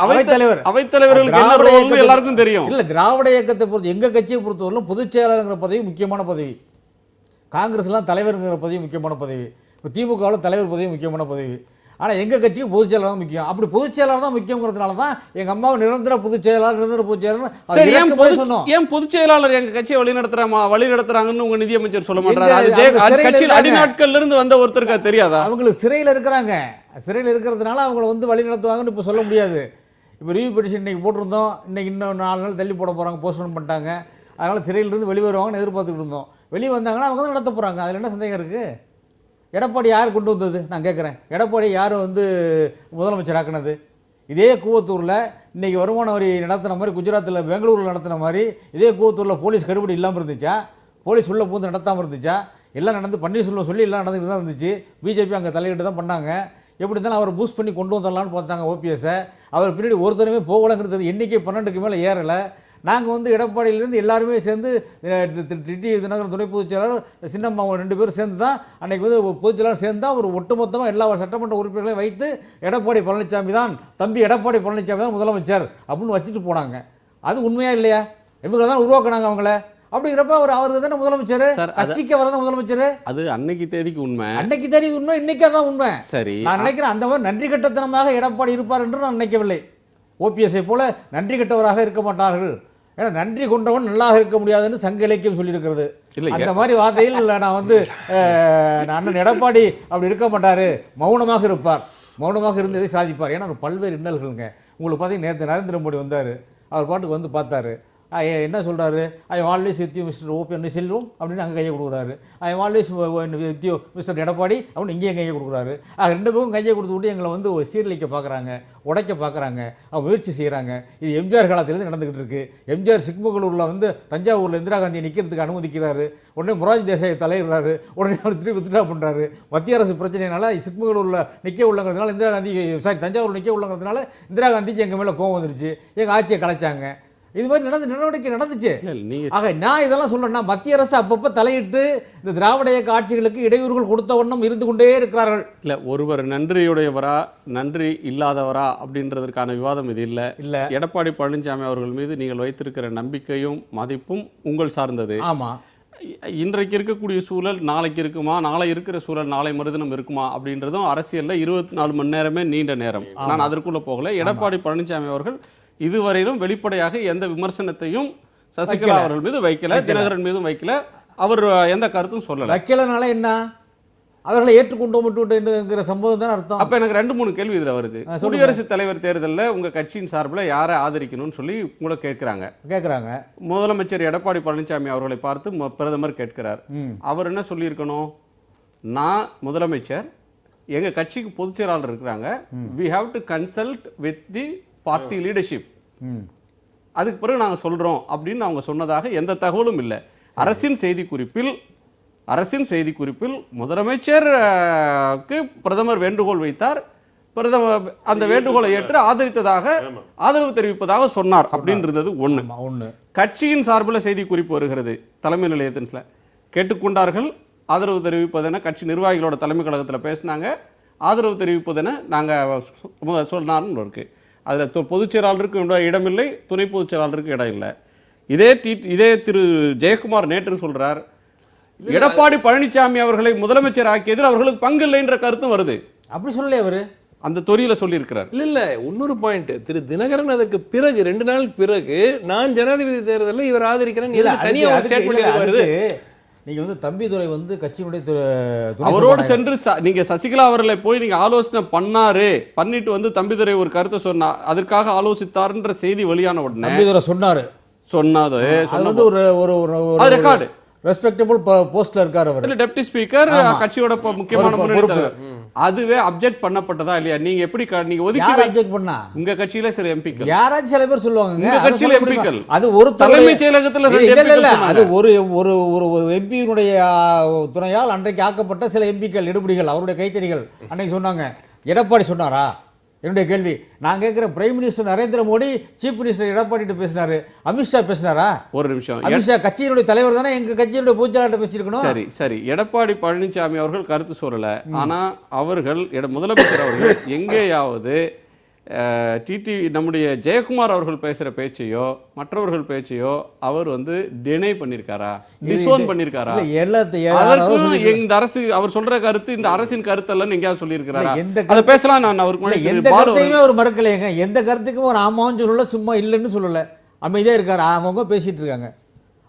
எல்லாருக்கும் தெரியும். இல்ல, திராவிட இயக்கத்தை பொறுத்து, எங்க கட்சியை பொறுத்தவரைக்கும் பொதுச் செயலாளருங்கிற பதவி முக்கியமான பதவி. காங்கிரஸ்லாம் தலைவருங்கிற பதவி முக்கியமான பதவி. இப்போ திமுகவில் தலைவர் பதவி முக்கியமான பதவி. ஆனால் எங்கள் கட்சிக்கு பொதுச் செயலாளர் தான் முக்கியம். அப்படி பொதுச் செயலாளர் தான் முக்கியங்கிறதுனால தான் எங்கள் அம்மாவை நிரந்தர பொதுச் செயலாளர் சொன்னோம். ஏன் பொதுச் செயலாளர் எங்கள் கட்சியை வழிநடத்துறாங்கன்னு உங்கள் நிதியமைச்சர் சொல்ல மாட்டாரு? கட்சியில் அடிநாட்கள்ல இருந்து வந்த ஒருத்தருக்கு தெரியாதா? அவங்களுக்கு சிறையில் இருக்கிறாங்க. சிறையில் இருக்கிறதுனால அவங்களை வந்து வழி நடத்துவாங்கன்னு இப்போ சொல்ல முடியாது. இப்போ ரிவ்யூ பெட்டிஷன் இன்றைக்கி போட்டிருந்தோம், இன்றைக்கி இன்னும் 4 நாள் தள்ளி போட போகிறாங்க, போஸ்ட்போன் பண்ணிட்டாங்க. அதனால் சிறையிலிருந்து வெளியே வருவாங்கன்னு எதிர்பார்த்துக்கிட்டு இருந்தோம். வெளியே வந்தாங்கன்னா அவங்க தான் நடத்த போகிறாங்க. அதில் என்ன சந்தேகம் இருக்குது? எடப்பாடி யார் கொண்டு வந்தது? நான் கேட்குறேன், எடப்பாடி யார் வந்து முதலமைச்சர் ஆக்குனது? இதே கூவத்தூரில் இன்றைக்கி வருமான வரி நடத்தின மாதிரி, குஜராத்தில் பெங்களூரில் நடத்தின மாதிரி இதே கூவத்தூரில் போலீஸ் கருப்படி இல்லாமல் இருந்துச்சா? போலீஸ் உள்ளே பூந்து நடத்தாமல் இருந்துச்சா? எல்லாம் நடந்து, பன்னீர்செல்வம் சொல்லி எல்லாம் நடந்துக்கிட்டு தான் இருந்துச்சு. பிஜேபி அங்கே தலையிட்டு தான் பண்ணாங்க. எப்படி இருந்தாலும் அவரை பூஸ்ட் பண்ணி கொண்டு வந்துடலான்னு பார்த்தாங்க ஓபிஎஸ்ஸை. அவர் பின்னாடி ஒருத்தருமே போகலைங்கிறது எண்ணிக்கை 12க்கு மேலே ஏறலை. நாங்கள் வந்து எடப்பாடியிலேருந்து எல்லாருமே சேர்ந்து தினகரன் துணை பொதுச் செயலாளர் சின்னம்மா 2 பேரும் சேர்ந்து தான் அன்றைக்கி வந்து பொதுச் செயலாளர் சேர்ந்து தான் ஒரு ஒட்டுமொத்தமாக எல்லா சட்டமன்ற உறுப்பினர்களையும் வைத்து எடப்பாடி பழனிசாமி தான், தம்பி எடப்பாடி பழனிசாமி தான் முதலமைச்சர் அப்படின்னு வச்சுட்டு போனாங்க. அது உண்மையா இல்லையா? இவங்க தான் உருவாக்குனாங்க அவங்கள. அப்படிங்கிறப்ப அவர் தானே முதலமைச்சர், கட்சிக்கு அவர் தான் முதலமைச்சர். அது அன்னைக்கு தேதிக்கு உண்மை, அன்னைக்கு தேதி உண்மை, இன்னைக்கு அதான் உண்மை. சரி, நான் நினைக்கிறேன் அந்த மாதிரி நன்றி கட்டத்தனமாக எடப்பாடி இருப்பார் என்று நான் நினைக்கவில்லை. ஓபிஎஸ்ஐ போல நன்றி கட்டவராக இருக்க மாட்டார்கள். ஏன்னா நன்றி கொண்டவன் நல்லாக இருக்க முடியாதுன்னு சங்க இலக்கியம் சொல்லியிருக்கிறது. அந்த மாதிரி வார்த்தையில் நான் வந்து அண்ணன் எடப்பாடி அப்படி இருக்க மாட்டார், மௌனமாக இருப்பார். மௌனமாக இருந்து எதை சாதிப்பார். ஏன்னா பல்வேறு இன்னல்களுங்க. உங்களுக்கு பார்த்தீங்கன்னா நேற்று நரேந்திர மோடி வந்தார், அவர் பாட்டுக்கு வந்து பார்த்தாரு. என்ன சொல்கிறாரு, I always with you mister OPN Selvam அப்படின்னு அங்கே கையை கொடுக்குறாரு. I always with you mister Edappadi அப்படின்னு இங்கேயும் கையை கொடுக்குறாரு. ரெண்டு பேரும் கையை கொடுத்து விட்டு எங்களை வந்து சீரழிக்க பார்க்குறாங்க, உடைக்க பார்க்குறாங்க, அவங்க முயற்சி செய்கிறாங்க. இது எம்ஜிஆர் காலத்திலேருந்து நடந்துக்கிட்டு இருக்குது. எம்ஜிஆர் சிக்மகளூரில் வந்து தஞ்சாவூரில் இந்திரா காந்தியை நிற்கிறதுக்கு அனுமதிக்கிறாரு. உடனே மொரார்ஜி தேசாயை தலையிடுறாரு. உடனே அவர் திருப்பி வித்ட்ரா பண்ணுறாரு. மத்திய அரசு பிரச்சனைனால சிக்மகளூரில் நிற்க உள்ளங்கிறதுனால இந்திரா காந்தி தஞ்சாவூரில் நிற்க உள்ளங்கிறதுனால இந்திரா காந்திக்கு எங்கள் மேலே கோவம் வந்துருச்சு, எங்கள் ஆட்சியை கலைச்சாங்க. இது மாதிரி நடவடிக்கை நடந்துச்சு. ஆக நான் இதெல்லாம் சொல்றேன்னா மத்திய அரசு அப்பப்போ தலையிட்டு இந்த திராவிட இயக்க ஆட்சிகளுக்கு இடையூறுகள் கொடுத்த வண்ணம் இருந்து கொண்டே இருக்கிறார்கள். இல்லை, ஒருவர் நன்றியுடையவரா நன்றி இல்லாதவரா அப்படின்றதற்கான விவாதம் இது இல்லை. எடப்பாடி பழனிசாமி அவர்கள் மீது நீங்கள் வைத்திருக்கிற நம்பிக்கையும் மதிப்பும் உங்கள் சார்ந்தது. ஆமாம், இன்றைக்கு இருக்கக்கூடிய சூழல் நாளைக்கு இருக்குமா, நாளை இருக்கிற சூழல் நாளை மறுதினம் இருக்குமா அப்படின்றதும் அரசியலில் 24 மணி நேரமே நீண்ட நேரம். நான் அதற்குள்ளே போகல. எடப்பாடி பழனிசாமி அவர்கள் இதுவரையிலும் வெளிப்படையாக எந்த விமர்சனத்தையும் சசிகலா அவர்கள் மீது வைக்கல, தினகரன் மீதும் வைக்கல. அவர் எந்த கருத்தும் சொல்லல. வைக்கலனால என்ன, அவர்களை ஏற்றுக்கொண்டோம்ங்கிற சம்பவம் தான் அர்த்தம். அப்ப எனக்கு 2-3 கேள்வி இதுல வருது. குடியரசுத் தலைவர் தேர்தலில் உங்க கட்சியின் சார்பில் யாரை ஆதரிக்கணும்னு சொல்லி உங்களை கேட்கிறாங்க. முதலமைச்சர் எடப்பாடி பழனிசாமி அவர்களை பார்த்து பிரதமர் கேட்கிறார். அவர் என்ன சொல்லியிருக்கணும், நான் முதலமைச்சர், எங்க கட்சிக்கு பொதுச் செயலாளர் இருக்கிறாங்க, we have to consult with the party leadership, அதுக்கு பிறகு நாங்கள் சொல்கிறோம் அப்படின்னு அவங்க சொன்னதாக எந்த தகவலும் இல்லை. அரசின் செய்திக்குறிப்பில் முதலமைச்சருக்கு பிரதமர் வேண்டுகோள் வைத்தார், பிரதமர் அந்த வேண்டுகோளை ஏற்று ஆதரவு தெரிவிப்பதாக சொன்னார் அப்படின்றது ஒன்று. கட்சியின் சார்பில் செய்திக்குறிப்பு வருகிறது, தலைமை நிலையத்தில் கேட்டுக்கொண்டார்கள், ஆதரவு தெரிவிப்பதென கட்சி நிர்வாகிகளோட தலைமை கழகத்தில் பேசினாங்க, ஆதரவு தெரிவிப்பதென நாங்கள் சொன்னார்னு இருக்கு. அதில் பொதுச் செயலாளருக்கு இடமில்லை, துணை பொதுச் செயலாளருக்கு இடம் இல்லை. இதே திரு ஜெயக்குமார் நேற்று சொல்றார், எடப்பாடி பழனிசாமி அவர்களை முதலமைச்சர் ஆக்கியதில் அவர்களுக்கு பங்கு இல்லை என்ற கருத்தும் வருது. அப்படி சொல்லல அவரு, அந்த தொழில சொல்லியிருக்கிறார். இல்ல இன்னொரு பாயிண்ட், திரு தினகரன் அதற்கு பிறகு 2 நாள் பிறகு நான் ஜனாதிபதி தேர்தலில் இவர் ஆதரிக்கிறேன் தனியாக ஸ்டேட்மெண்ட் வருது. நீங்க வந்து தம்பிதுரை வந்து கட்சியினுடைய அவரோடு சென்று நீங்க சசிகலா அவர்களை போய் நீங்க ஆலோசனை பண்ணிட்டு வந்து தம்பிதுரை ஒரு கருத்தை சொன்னா அதற்காக ஆலோசித்தார்ன்ற செய்தி வெளியான உடனே தம்பிதுரை சொன்னாரு அது வந்து ஒரு ரெக்கார்டு ரெஸ்பெக்டபிள் போஸ்ட்ல இருக்காரு அவர், டெப்டி ஸ்பீக்கர், கட்சியோட முக்கியமான முன்னணி. அதுவே அப்ஜெக்ட் பண்ணப்பட்டதா இல்லையா? நீங்க எப்படி நீங்க ஒதுக்கி அப்ஜெக்ட் பண்ணா உங்க கட்சியில சில எம்பிக்கள், யாராச்சும் சில பேர் சொல்லுவாங்க உங்க கட்சியில எம்பிக்கள், அது ஒரு தலைமைச் செயலகத்துல அது ஒரு எம்பியினுடைய துணையால் அன்றைக்கு ஆக்கப்பட்ட சில எம்பிக்கள் எடுபடிகள் அவருடைய கைத்தறிகள் அன்னைக்கு சொன்னாங்க. எடப்பாடி சொன்னாரா? என்னுடைய கேள்வி. நான் கேட்குற prime minister Narendra Modi chief minister Edappadi பேசினாரு, அமித்ஷா பேசினாரா? ஒரு நிமிஷம், அமித்ஷா கட்சியினுடைய தலைவர் தானே, எங்க கட்சியினுடைய பொதுச்செயலாளர் பேசியிருக்கணும். சரி, எடப்பாடி பழனிசாமி அவர்கள் கருத்து சொல்லல. ஆனா அவர்கள் முதலமைச்சர் அவர்கள் எங்கேயாவது நம்முடைய ஜெயக்குமார் அவர்கள் பேசுற பேச்சையோ மற்றவர்கள் பேச்சையோ அவர் வந்து டினை பண்ணிருக்காரா, டிசோன் பண்ணிருக்காரா? இந்த அரசு அவர் சொல்ற கருத்து இந்த அரசின் கருத்து எல்லாம் எங்கேயாவது சொல்லியிருக்கிறாரா? அதை பேசலாம். நான் அவருக்கு எந்த கருத்தையுமே ஒரு மறுக்கலையங்க, எந்த கருத்துக்கும் ஒரு ஆமான்னு சொல்லல, சும்மா இல்லைன்னு சொல்லல, அமைதியா இருக்காரு. அவங்க பேசிட்டு இருக்காங்க,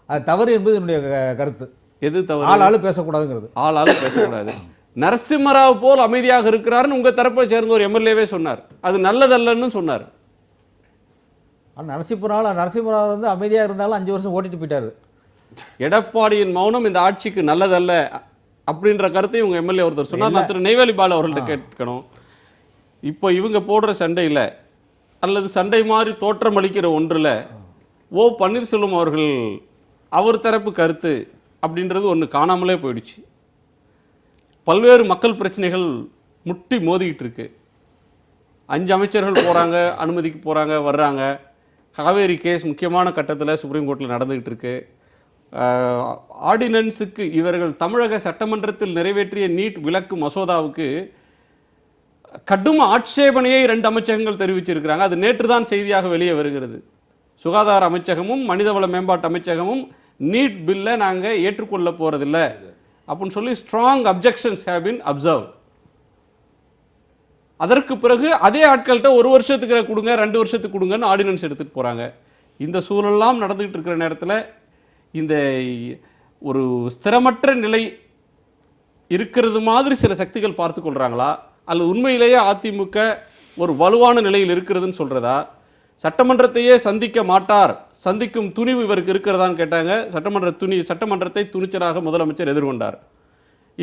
அது தவறு என்பது என்னுடைய கருத்து. எது தவறு? ஆளாளு பேசக்கூடாதுங்கிறது. ஆளாளு பேசக்கூடாது. நரசிம்மராவ் போல் அமைதியாக இருக்கிறாருன்னு உங்க தரப்பை சேர்ந்த ஒரு எம்எல்ஏவே சொன்னார், அது நல்லதல்லன்னு சொன்னார். நரசிம்மராவ் வந்து அமைதியாக இருந்தாலும் 5 வருஷம் ஓட்டிட்டு போயிட்டாரு. எடப்பாடியின் மௌனம் இந்த ஆட்சிக்கு நல்லதல்ல அப்படின்ற கருத்தையும் உங்க எம்எல்ஏ ஒருத்தர் சொன்னார். நான் திரு நெய்வேலி பாலு அவர்கள்ட்ட கேட்கணும், இப்போ இவங்க போடுற சண்டையில் அல்லது சண்டை மாதிரி தோற்றம் அளிக்கிற ஒன்றில் ஓ பன்னீர்செல்வம் அவர்கள் அவர் தரப்பு கருத்து அப்படின்றது ஒன்று காணாமலே போயிடுச்சு. பல்வேறு மக்கள் பிரச்சனைகள் முட்டி மோதிக்கிட்டு இருக்கு. 5 அமைச்சர்கள் போகிறாங்க, அனுமதிக்கு போகிறாங்க, வர்றாங்க. காவேரி கேஸ் முக்கியமான கட்டத்தில் சுப்ரீம் கோர்ட்டில் நடந்துக்கிட்டு இருக்கு. ஆர்டினன்ஸுக்கு இவர்கள் தமிழக சட்டமன்றத்தில் நிறைவேற்றிய நீட் விலக்கு மசோதாவுக்கு கடும் ஆட்சேபனையை 2 அமைச்சகங்கள் தெரிவிச்சிருக்கிறாங்க. அது நேற்று தான் செய்தியாக வெளியே வருகிறது. சுகாதார அமைச்சகமும் மனிதவள மேம்பாட்டு அமைச்சகமும் நீட் பில்லை நாங்கள் ஏற்றுக்கொள்ள போகிறதில்லை அப்படின்னு சொல்லி strong objections have been observe. அதற்கு பிறகு அதே ஆட்கள்கிட்ட 1 வருஷத்துக்கு கொடுங்க 2 வருஷத்துக்கு கொடுங்கன்னு ஆர்டினன்ஸ் எடுத்துகிட்டு போகிறாங்க. இந்த சூழலாம் நடந்துகிட்டு இருக்கிற நேரத்தில் இந்த ஒரு ஸ்திரமற்ற நிலை இருக்கிறது மாதிரி சில சக்திகள் பார்த்து கொள்கிறாங்களா? அல்லது உண்மையிலேயே அதிமுக ஒரு வலுவான நிலையில் இருக்கிறதுன்னு சொல்கிறதா? சட்டமன்றத்தையே சந்திக்க மாட்டார், சந்திக்கும் துணிவு இவருக்கு இருக்கிறதான்னு கேட்டாங்க. சட்டமன்றத்தை துணிச்சலாக முதலமைச்சர் எதிர்கொண்டார்.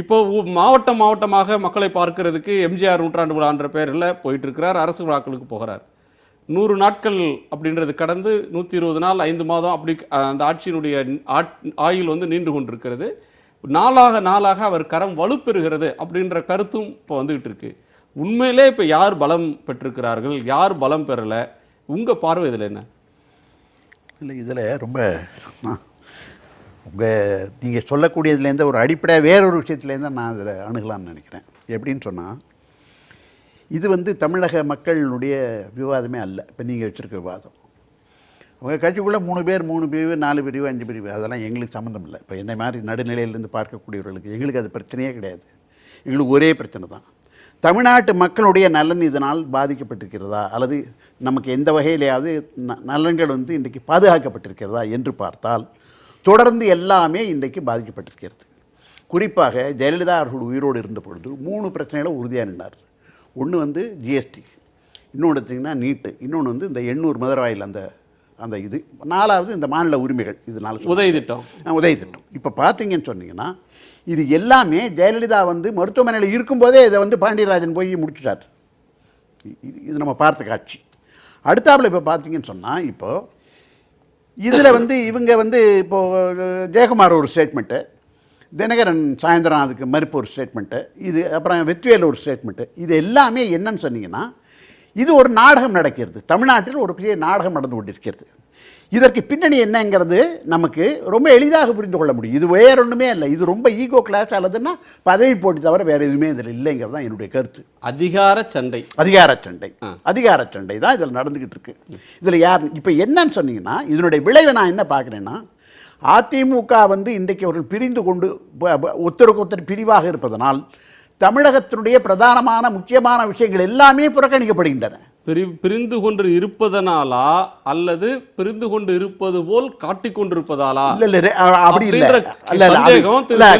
இப்போ மாவட்டமாக மக்களை பார்க்கறதுக்கு எம்ஜிஆர் நூற்றாண்டு விழான்ற பேரில் போயிட்டு இருக்கிறார். அரசு விழாக்களுக்கு போகிறார். 100 நாட்கள் அப்படின்றது கடந்து 120 நாள் 5 மாதம் அப்படி அந்த ஆட்சியினுடைய ஆயுள் வந்து நீண்டு கொண்டிருக்கிறது. நாளாக அவர் கரம் வலுப்பெறுகிறது அப்படின்ற கருத்தும் இப்போ வந்துகிட்டு இருக்கு. உண்மையிலே இப்போ யார் பலம் பெற்றிருக்கிறார்கள், யார் பலம் பெறலை, உங்கள் பார்வை இதில் என்ன? இல்லை, இதில் ரொம்ப நீங்கள் சொல்லக்கூடியதுலேருந்து ஒரு அடிப்படையாக வேறொரு விஷயத்துலேருந்து நான் அதில் அணுகலாம்னு நினைக்கிறேன். எப்படின்னு சொன்னால், இது வந்து தமிழக மக்களுடைய விவாதமே அல்ல. இப்போ நீங்கள் வச்சுருக்க விவாதம், உங்கள் கட்சிக்குள்ளே 3 பேர் 3 பிரிவு 4 பிரிவு 5 பிரிவு அதெல்லாம் எங்களுக்கு சம்மந்தம் இல்லை. இப்போ என்னை மாதிரி நடுநிலையிலேருந்து பார்க்கக்கூடியவர்களுக்கு எங்களுக்கு அது பிரச்சனையே கிடையாது. எங்களுக்கு ஒரே பிரச்சனை தான், தமிழ்நாட்டு மக்களுடைய நலன் இதனால் பாதிக்கப்பட்டிருக்கிறதா அல்லது நமக்கு எந்த வகையிலேயாவது நலன்கள் வந்து இன்றைக்கு பாதுகாக்கப்பட்டிருக்கிறதா என்று பார்த்தால் தொடர்ந்து எல்லாமே இன்றைக்கு பாதிக்கப்பட்டிருக்கிறது. குறிப்பாக ஜெயலலிதா அவர்கள் உயிரோடு இருந்த பொழுது 3 பிரச்சனைகளை உறுதியாக நின்றார். ஒன்று வந்து ஜிஎஸ்டி, இன்னொன்று எடுத்திங்கன்னா நீட்டு, இன்னொன்று வந்து இந்த 800 மதுரவாயில் அந்த இது, 4வது இந்த மாநில உரிமைகள், இது 4 உதவி திட்டம். இப்போ பார்த்தீங்கன்னு சொன்னீங்கன்னா இது எல்லாமே ஜெயலலிதா வந்து மருத்துவமனையில் இருக்கும்போதே இதை வந்து பாண்டியராஜன் போய் முடிச்சுட்டார். இது நம்ம பார்த்த காட்சி. அடுத்தாப்புல இப்போ பார்த்தீங்கன்னு சொன்னால், இப்போது இதில் வந்து இவங்க வந்து இப்போது ஜெயக்குமார் ஒரு ஸ்டேட்மெண்ட்டு, தினகரன் சாயந்தரம் அதுக்கு மறுப்பு ஒரு ஸ்டேட்மெண்ட்டு, இது அப்புறம் வெற்றிவேல் ஒரு ஸ்டேட்மெண்ட்டு, இது எல்லாமே என்னன்னு சொன்னீங்கன்னா இது ஒரு நாடகம் நடக்கிறது. தமிழ்நாட்டில் ஒரு பெரிய நாடகம் நடந்து கொண்டிருக்கிறது. இதற்கு பின்னணி என்னங்கிறது நமக்கு ரொம்ப எளிதாக புரிந்து கொள்ள முடியும். இது வேற ஒன்றுமே இல்லை, இது ரொம்ப ஈகோ கிளாஷ் அல்லதுன்னா பதவி போட்டி தவிர வேறு எதுவுமே இதில் இல்லைங்கிறது தான் என்னுடைய கருத்து. அதிகார சண்டை தான் இதில் நடந்துக்கிட்டு இருக்கு. இதில் யார் இப்போ என்னன்னு சொன்னீங்கன்னா, இதனுடைய விளைவை நான் என்ன பார்க்குறேன்னா, அதிமுக வந்து இன்றைக்கு அவர்கள் பிரிந்து கொண்டு ஒருத்தருக்கு ஒருத்தர் பிரிவாக இருப்பதனால் தமிழகத்தினுடைய பிரதானமான முக்கியமான விஷயங்கள் எல்லாமே புறக்கணிக்கப்படுகின்றன. பிரிந்து கொண்டு இருப்பதனாலா அல்லது பிரிந்து கொண்டு இருப்பது போல் காட்டிக்கொண்டிருப்பதாலா? அப்படி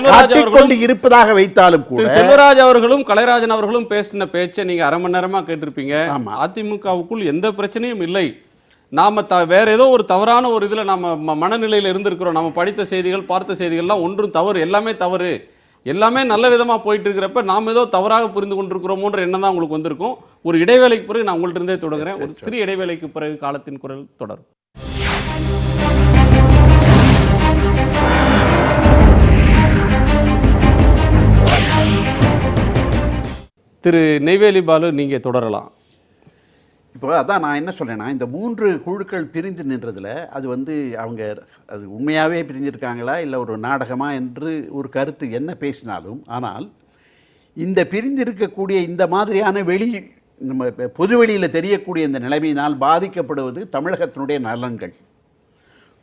காட்டிக்கொண்டு இருப்பதாக வைத்தாலும் கூட செல்வராஜ் அவர்களும் கலைராஜன் அவர்களும் பேசின பேச்சை நீங்க அரை மணி நேரமா கேட்டிருப்பீங்க. அதிமுகவுக்குள் எந்த பிரச்சனையும் இல்லை, நாம வேற ஏதோ ஒரு தவறான ஒரு இதுல நாம மனநிலையில் இருந்திருக்கிறோம், நம்ம படித்த செய்திகள் பார்த்த செய்திகள்லாம் ஒன்றும் தவறு, எல்லாமே தவறு, எல்லாமே நல்ல விதமாக போயிட்டு இருக்கிறப்ப நாம் ஏதோ தவறாக புரிந்து கொண்டிருக்கிறோமோன்ற எண்ணம் தான் உங்களுக்கு வந்திருக்கும். ஒரு இடைவேளைக்கு பிறகு நான் உங்கள்ட்ட இருந்தே தொடங்குறேன். ஒரு சிறிய இடைவேளைக்கு பிறகு காலத்தின் குரல் தொடரும். திரு நெய்வேலி பாலு, நீங்கள் தொடரலாம். இப்போ அதான் நான் என்ன சொல்கிறேன்னா, இந்த 3 குழுக்கள் பிரிந்து நின்றதில் அது வந்து அவங்க அது உண்மையாகவே பிரிஞ்சிருக்காங்களா இல்லை ஒரு நாடகமா என்று ஒரு கருத்து என்ன பேசினாலும், ஆனால் இந்த பிரிந்திருக்கக்கூடிய இந்த மாதிரியான நம்ம பொதுவெளியில் தெரியக்கூடிய இந்த நிலைமையினால் பாதிக்கப்படுவது தமிழகத்தினுடைய நலன்கள்.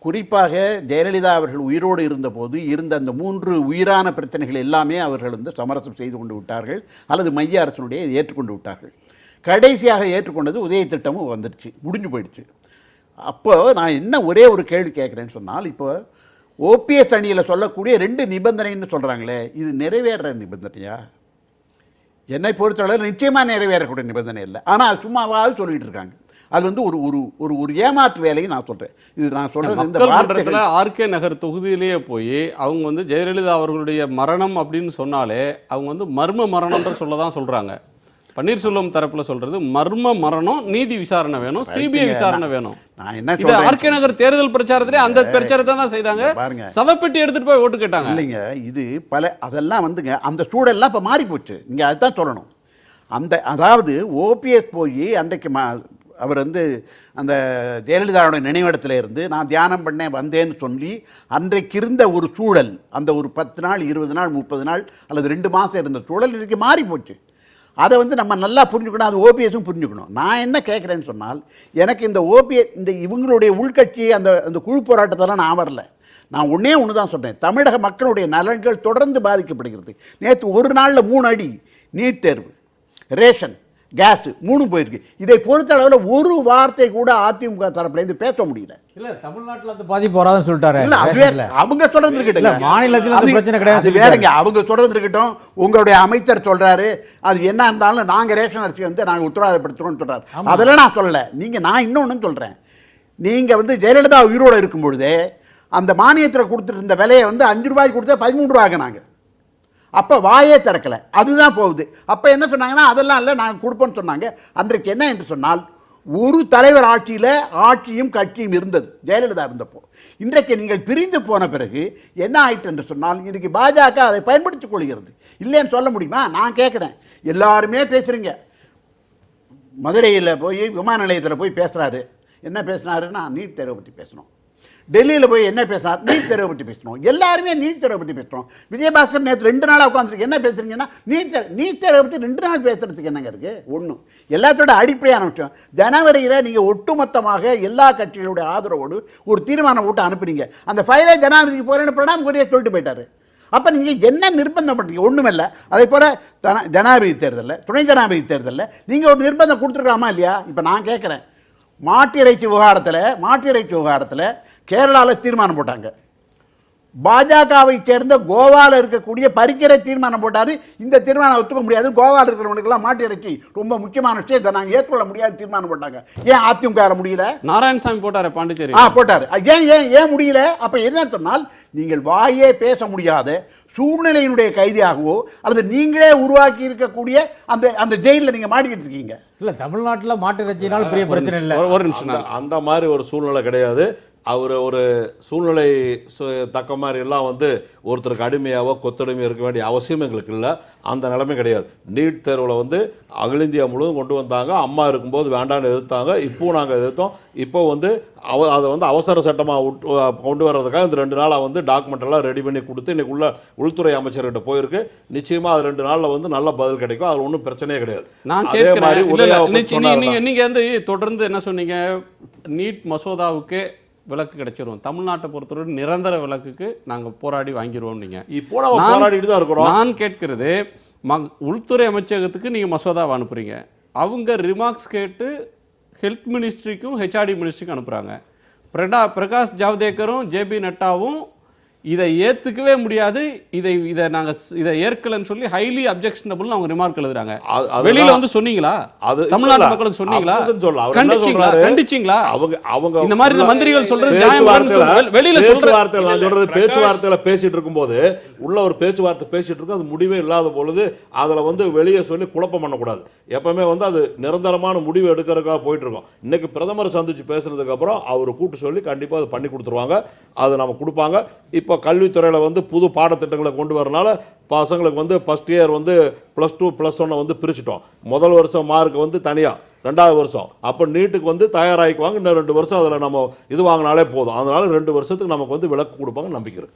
குறிப்பாக ஜெயலலிதா அவர்கள் உயிரோடு இருந்தபோது இருந்த அந்த 3 உயிரான பிரச்சனைகள் எல்லாமே அவர்கள் வந்து சமரசம் செய்து கொண்டு விட்டார்கள் அல்லது மைய அரசினுடைய ஏற்றுக்கொண்டு விட்டார்கள். கடைசியாக ஏற்றுக்கொண்டது உதய திட்டமும் வந்துடுச்சு, முடிஞ்சு போயிடுச்சு. அப்போ நான் என்ன ஒரே ஒரு கேள்வி கேட்குறேன்னு சொன்னால், இப்போ ஓபிஎஸ் அணியில் சொல்லக்கூடிய 2 நிபந்தனைன்னு சொல்கிறாங்களே, இது நிறைவேற நிபந்தனையா? என்னை பொறுத்தவரை நிச்சயமாக நிறைவேறக்கூடிய நிபந்தனை இல்லை, ஆனால் சும்மாவாவது சொல்லிகிட்டு இருக்காங்க. அது வந்து ஒரு ஒரு ஒரு ஏமாற்று வேலையை நான் சொல்கிறேன். இது நான் சொல்கிறது இந்த வார்த்தையில் ஆர்கே நகர் தொகுதியிலேயே போய் அவங்க வந்து ஜெயலலிதா அவர்களுடைய மரணம் அப்படின்னு சொன்னாலே அவங்க வந்து மர்ம மரணம்ன்ற சொல்ல தான் சொல்கிறாங்க. பன்னீர்செல்வம் தரப்புல சொல்றது மர்ம மரணம், நீதி விசாரணை வேணும், சிபிஐ விசாரணை வேணும். நான் என்ன சொல்றேன், ஆர்கே நகர் தேர்தல் பிரச்சாரத்திலே அந்த பிரச்சாரத்தை தான் செய்தாங்க. சவப்பெட்டி எடுத்துட்டு போய் ஓட்டு கேட்டாங்க. இல்லைங்க, இது அதெல்லாம் வந்துங்க அந்த சூழல்லாம் இப்போ மாறி போச்சு. இங்கே அதுதான் சொல்லணும். அதாவது ஓபிஎஸ் போய் அன்றைக்கு அவர் வந்து அந்த ஜெயலலிதாவோட நினைவிடத்தில் இருந்து நான் தியானம் பண்ணேன் வந்தேன்னு சொல்லி அன்றைக்கு இருந்த ஒரு சூழல், அந்த ஒரு 10 நாள் 20 நாள் 30 நாள் அல்லது 2 மாதம் இருந்த சூழல் இன்றைக்கு மாறி போச்சு. அதை வந்து நம்ம நல்லா புரிஞ்சுக்கணும், அது ஓபிஎஸும் புரிஞ்சுக்கணும். நான் என்ன கேட்குறேன்னு சொன்னால், எனக்கு இந்த ஓபிஎஸ் இந்த இவங்களுடைய உள்கட்சி அந்த குழு போராட்டத்தெல்லாம் நான் வரல. நான் ஒன்று தான் சொல்கிறேன், தமிழக மக்களுடைய நலன்கள் தொடர்ந்து பாதிக்கப்படுகிறது. நேற்று ஒரு நாளில் 3 அடி நீட் தேர்வு, ரேஷன், கேஸ் 3 போயிருக்கு. இதை பொறுத்த அளவில் ஒரு வார்த்தை கூட அதிமுக தரப்புலேருந்து பேச முடியல. இல்ல தமிழ்நாட்டுல அந்த பாதிப்பு வராதுன்னு சொல்லிட்டாரு. இல்ல அது வேற, அவங்க சொல்றது இருக்கட்டும். இல்ல மாநிலத்தில் அந்த பிரச்சனை கிடையாது அது வேறங்க, அவங்க சொல்றது இருக்கட்டும். உங்களுடைய அமைச்சர் சொல்றாரு அது என்ன இருந்தாலும் நாங்க ரேஷன் அரிசி வந்து நாங்க உத்தரவாதப்படுத்துறோம்னு சொல்றாரு. அதெல்லாம் நான் சொல்லல. நான் இன்னொன்னு சொல்றேன். நீங்க வந்து ஜெயலலிதா உயிரோட இருக்கும் பொழுதே அந்த மானியத்தில் கொடுத்துட்டு இருந்த விலையை வந்து 5 ரூபாய்க்கு கொடுத்தா 13 ரூபாய்க்கு நாங்க அப்போ வாயே திறக்கல. அதுதான் போகுது. அப்போ என்ன சொன்னாங்கன்னா அதெல்லாம் இல்லை நாங்கள் கொடுப்போம்னு சொன்னாங்க. அன்றைக்கு என்ன என்று சொன்னால் ஒரு தலைவர் ஆட்சியில் ஆட்சியும் கட்சியும் இருந்தது ஜெயலலிதா இருந்தப்போ. இன்றைக்கு நீங்கள் பிரிந்து போன பிறகு என்ன ஆயிட்டு என்று சொன்னால் இன்றைக்கு பாஜக அதை பயன்படுத்திக் கொள்கிறது. இல்லைன்னு சொல்ல முடியுமா? நான் கேட்குறேன். எல்லாருமே பேசுகிறீங்க. மதுரையில் போய் விமான நிலையத்தில் போய் பேசுகிறாரு. என்ன பேசினாருன்னா நீட் தேர்வை பற்றி பேசணும். டெல்லியில் போய் என்ன பேசினார்? நீட் தேர்வை பற்றி பேசணும். எல்லாருமே நீட் தேர்வை பற்றி பேசுகிறோம். விஜயபாஸ்கர் நேற்று 2 நாளாக உட்காந்துருக்கு. என்ன பேசுறீங்கன்னா நீட் தேர்வை பற்றி 2 நாள் பேசுறதுக்கு என்னங்க இருக்குது? ஒன்று எல்லாத்தோட அடிப்படையான விஷயம். ஜனவரியில் நீங்கள் ஒட்டுமொத்தமாக எல்லா கட்சிகளுடைய ஆதரவோடு ஒரு தீர்மானம் போட்டு அனுப்புறீங்க. அந்த ஃபைலை ஜனாதிபதிக்கு போகிறேன்னு பிரணாப் முகர்ஜி சொல்லிட்டு போயிட்டாரு. அப்போ நீங்கள் என்ன நிர்பந்தம் பண்ணுறீங்க? ஒன்றுமில்லை. அதே போல் ஜனாதிபதி தேர்தலில் துணை ஜனாதிபதி தேர்தலில் நீங்கள் ஒரு நிர்பந்தம் கொடுத்துருக்கலாமா இல்லையா? இப்போ நான் கேட்குறேன். மாட்டு இறைச்சி விவகாரத்தில் கேரளாவில் தீர்மானம் போட்டாங்க. பாஜகவை சேர்ந்த கோவாவில் இருக்கக்கூடிய பரிக்கிற தீர்மானம் போட்டாரு. இந்த தீர்மானம் ஒத்துக்க முடியாது, கோவாவில் இருக்கிறவங்களுக்கெல்லாம் மாட்டு இறைச்சி ரொம்ப முக்கியமான விஷயம், இதை நாங்கள் ஏற்றுக்கொள்ள முடியாது தீர்மானம் போட்டாங்க. ஏன் அதிமுக முடியல? நாராயணசாமி போட்டாரு பாண்டிச்சேரி. போட்டாரு. ஏன் முடியல? அப்ப என்ன சொன்னால் நீங்கள் வாயே பேச முடியாத சூழ்நிலையினுடைய கைதியாகவோ அல்லது நீங்களே உருவாக்கி இருக்கக்கூடிய அந்த ஜெயிலில் நீங்க மாட்டிக்கிட்டு இருக்கீங்க. இல்ல தமிழ்நாட்டுல மாட்டு இறைச்சினால் பெரிய பிரச்சனை இல்லை. ஒரு நிமிஷம். அந்த மாதிரி ஒரு சூழ்நிலை கிடையாது. அவர் ஒரு சூழ்நிலை தக்க மாதிரி எல்லாம் வந்து ஒருத்தருக்கு அடிமையாவோ கொத்தடிமையோ இருக்க வேண்டிய அவசியம் எங்களுக்கு இல்லை. அந்த நிலைமை கிடையாது. நீட் தேர்வில் வந்து அகில இந்தியா முழுவதும் கொண்டு வந்தாங்க. அம்மா இருக்கும்போது வேண்டான்னு எதிர்த்தாங்க. இப்போவும் நாங்கள் எதிர்த்தோம். இப்போ வந்து அதை வந்து அவசர சட்டமாக கொண்டு வர்றதுக்காக இந்த 2 நாளாக வந்து டாக்குமெண்ட் எல்லாம் ரெடி பண்ணி கொடுத்து இன்னைக்கு உள்ள உள்துறை அமைச்சர்கிட்ட போயிருக்கு. நிச்சயமாக அது 2 நாளில் வந்து நல்ல பதில் கிடைக்கும். அதில் ஒன்றும் பிரச்சனையே கிடையாது. நான் கேட்கிறேன், நீங்க வந்து தொடர்ந்து என்ன சொன்னீங்க? நீட் மசோதாவுக்கு விலக்கு கிடைச்சிரும். தமிழ்நாட்டை பொறுத்தவரை நிரந்தர விலக்குக்கு நாங்கள் போராடி வாங்கிடுவோம். நீங்க இப்போ நம்ம போராடிட்டு தான் இருக்கிறோம். நான் கேட்கிறது உள்துறை அமைச்சகத்துக்கு நீங்க மசோதாவை அனுப்புறீங்க. அவங்க ரிமார்க்ஸ் கேட்டு ஹெல்த் மினிஸ்ட்ரிக்கும் ஹெச்ஆர்டி மினிஸ்ட்ரிக்கும் அனுப்புறாங்க. பிரகாஷ் ஜவடேக்கரும் ஜேபி நட்டாவும் இதை ஏத்துக்கவே முடியாது, இதை நாங்க இதை ஏற்கலன்னு சொல்லி ஹைலி அப்ஜெக்ஷனபிள் அவங்க ரிமார்க் எழுதுறாங்க. வெளியில வந்து சொன்னீங்களா? அது தமிழ்நாட்டு மக்களுக்கு சொன்னீங்களா? கண்டிச்சீங்களா? அவங்க இந்த மாதிரி மந்திரிகள் சொல்றது வெளியில பேச்சுவார்த்தை நான் சொல்றது பேச்சுவார்த்தையில பேசிட்டு இருக்கும்போது உள்ள ஒரு பேச்சுவார்த்தை பேசிட்டு இருக்கும். அது முடிவே இல்லாத பொழுது அதுல வந்து வெளியே சொல்லி குழப்பம் பண்ணக்கூடாது. எப்பவுமே வந்து அது நிரந்தரமான முடிவு எடுக்கிறதுக்காக போயிட்டு இருக்கோம். இன்னைக்கு பிரதமர் சந்திச்சு பேசுனதுக்கு அப்புறம் அவர் கூட்டு சொல்லி கண்டிப்பா அதை பண்ணி கொடுத்துருவாங்க. அது நம்ம கொடுப்பாங்க. இப்போ கல்வித்துறையில் வந்து புது பாடத்திட்டங்களை கொண்டு வரனால பசங்களுக்கு வந்து ஃபஸ்ட் இயர் வந்து +2 +1 வந்து பிரிச்சுட்டோம். முதல் வருஷம் மார்க் வந்து தனியாக, 2வது வருஷம் அப்போ நீட்டுக்கு வந்து தயாராகிக்குவாங்க. இன்னும் 2 வருஷம் அதில் நம்ம இது வாங்கினாலே போதும். அதனால 2 வருஷத்துக்கு நமக்கு வந்து விலக்கு கொடுப்பாங்க நம்பிக்கை இருக்கு.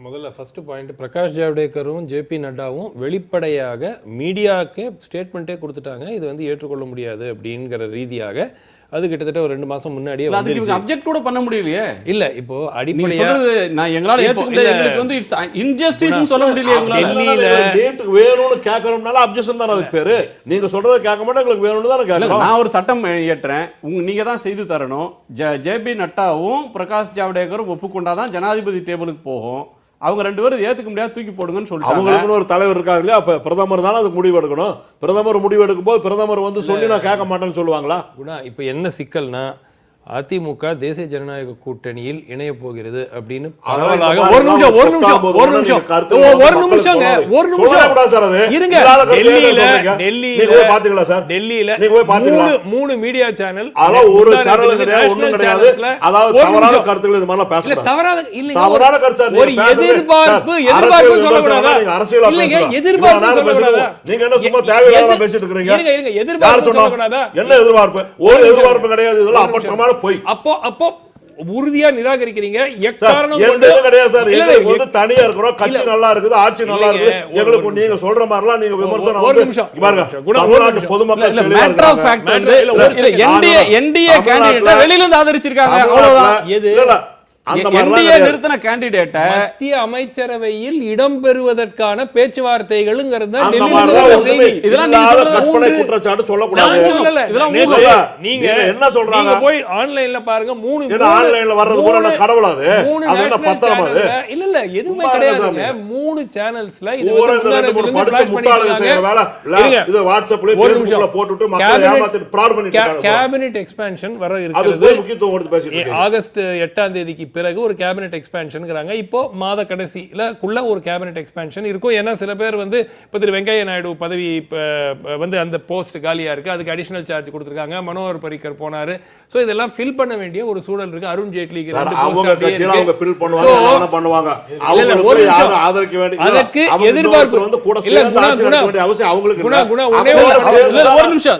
முதல்ல ஃபர்ஸ்ட் பாயிண்ட், பிரகாஷ் ஜவடேக்கரும் ஜேபி நட்டாவும் வெளிப்படையாக மீடியாவுக்கு ஸ்டேட்மெண்ட்டே கொடுத்துட்டாங்க. இது வந்து ஏற்றுக்கொள்ள முடியாது அப்படிங்கிற ரீதியாக. அது கிட்டத்தட்ட ஒரு 2 மாசம் முன்னாடியே அதுக்கு அப்ஜெக்ட் கூட பண்ண முடியலையே. இல்ல இப்போ அடிப்படையா நான் எங்களால ஏத்துக்க முடியாது. எங்களுக்கு வந்து இட்ஸ் இன்ஜஸ்டிஸ்னு சொல்ல முடியலையே. டெல்லியில நீட்டுக்கு வேணும்னு கேக்குறோம்னால அப்ஜெக்ஷன் தான் அதுக்கு பேரு. நீங்க சொல்றதை கேட்க மாட்டோம், எங்களுக்கு வேணும்னு தான் கேக்குறோம். நான் ஒரு சட்டம் இயற்றேன், நீங்க தான் செய்து தரணும். ஜேபி நட்டாவும் பிரகாஷ் ஜவடேக்கரும் ஒப்புக்கொண்டாதான் ஜனாதிபதி டேபிளுக்கு போகும். அவங்க 2 பேரும் ஏத்துக்க முடியாது, தூக்கி போடுங்கன்னு சொல்லிட்டு அவங்களுக்கு ஒரு தலைவர் இருக்காங்க இல்லையா? அப்ப பிரதமர் தானே அதுக்கு முடிவு எடுக்கணும். பிரதமர் முடிவு எடுக்கும் போது பிரதமர் வந்து சொல்லி நான் கேட்க மாட்டேன்னு சொல்லுவாங்களா? குணா, இப்போ என்ன சிக்கல்னா அதிமுக தேசிய ஜனநாயக கூட்டணியில் இணைய போகிறது அப்படின்னு மூணு மீடியா சேனல் ஒரு சேனல் கிடையாது, ஒண்ணும் கிடையாது. அதாவது தவறான கருத்துக்கள் இது மாதிரி பேச தவறான கருத்து ஒரு எதிர்பார்ப்பு சொல்லக்கூடாதா? நீங்க என்ன சும்மா தேவையில்லாம பேசிட்டு இருக்கீங்க? எதிர்பார்ப்பு சொல்லக்கூடாதா? என்ன எதிர்பார்ப்பு? ஒரு எதிர்பார்ப்பு கிடையாது. இதெல்லாம் அப்பட்டமான போய் அப்போ உறுதியா நிராகரிக்கிறீங்க. கிடையாது சார். எங்களுக்கு வந்து தனியா இருக்கிறோம், கட்சி நல்லா இருக்குது, ஆட்சி நல்லா இருக்குது. எங்களுக்கு நீங்க சொல்ற மாதிரிலாம் நீங்க விமர்சனம் பாருங்க. பொதுமக்கள் என்டிஏ கேண்டிடேட் வெளியில இருந்து ஆதரிச்சிருக்காங்க. அவ்வளவுதான். அந்த மாதிரிலாம் என்டிஏ கிடையாது. நிறுத்தின கேண்டிடேட்டை மத்திய அமைச்சரவையில் இடம்பெறுவதற்கான பேச்சுவார்த்தைகளுங்கிறது தான் அந்த டெல்லியில மாதிரிலாம் இருக்கிற ஒண்ணுமே செய்தி. இதெல்லாம் நீங்க இல்லாத சொல்றது கற்பனை மூன்று- குற்றச்சாட்டு சொல்லக்கூடாது. நான் சொல்லல. இதெல்லாம் நேத்து மூணு. நீங்க என்ன சொல்றாங்க? நீங்க போய் ஆன்லைன்ல பாருங்க ஏன்னா ஆன்லைன்ல வர்றது பூரா நான் கடவுளா அது? அது என்ன பத்திரம் அது? இல்ல எதுவுமே சும்மா கிடையாதுங்க. இருங்க 3 சேனல்ஸ்ல இது பூரா வந்து இந்த 2 3 முன்னாடி படிச்ச முட்டாளுங்க செய்யற வேலை இல்ல. இருங்க. இது வாட்ஸ்அப்ல ஒரு Facebookல நிமிஷம். போட்டுட்டு மக்களை ஏமாத்திட்டு fraud பண்ணிட்டு இருக்காங்க. கேபினெட் எக்ஸ்பான்ஷன் வர அது இருக்கிறது. போய் முக்கியத்துவம் கொடுத்து பேசிட்டு இருக்காங்க. ஆகஸ்ட் 8ஆம் தேதிக்கு பிறகு ஒரு கேபினெட் எக்ஸ்பான்ஷன்ங்கறாங்க. இப்போ மாத கடைசியில ஒரு கேபினெட் எக்ஸ்பான்ஷன் இருக்கும். ஏன்னா சில பேர் வந்து இப்போ திரு வெங்கையா நாயுடு பதவி வந்து அந்த போஸ்ட் காலியா இருக்கு, அதுக்கு அடிஷனல் சார்ஜ் கொடுத்துருக்காங்க. மனோகர் பரிக்கர் போனாரு. ஸோ இதெல்லாம் ஃபில் பண்ண வேண்டிய ஒரு சூழல் இருக்கு. அருண் ஜேட்லிக்கு சார், 2 அவங்க போஸ்ட் கட்சியில அவங்க அப்படியே பில் பண்ணுவாங்க, என்ன பண்ணுவாங்க. அவங்களுக்கு ஒரு நிமிஷம். யாரும் ஆதரிக்க வேண்டிய அதற்கு அவங்க எதிர்பார்ப்பு இன்னொருத்தர் வந்து கூட இல்ல, சேர்ந்து ஆட்சி நடத்த வேண்டிய அவசியம் அவங்களுக்கு இல்ல. குணா, ஒண்ணே அவங்களோட ஒண்ணு சேர்ந்து இல்ல, ஒரு நிமிஷம்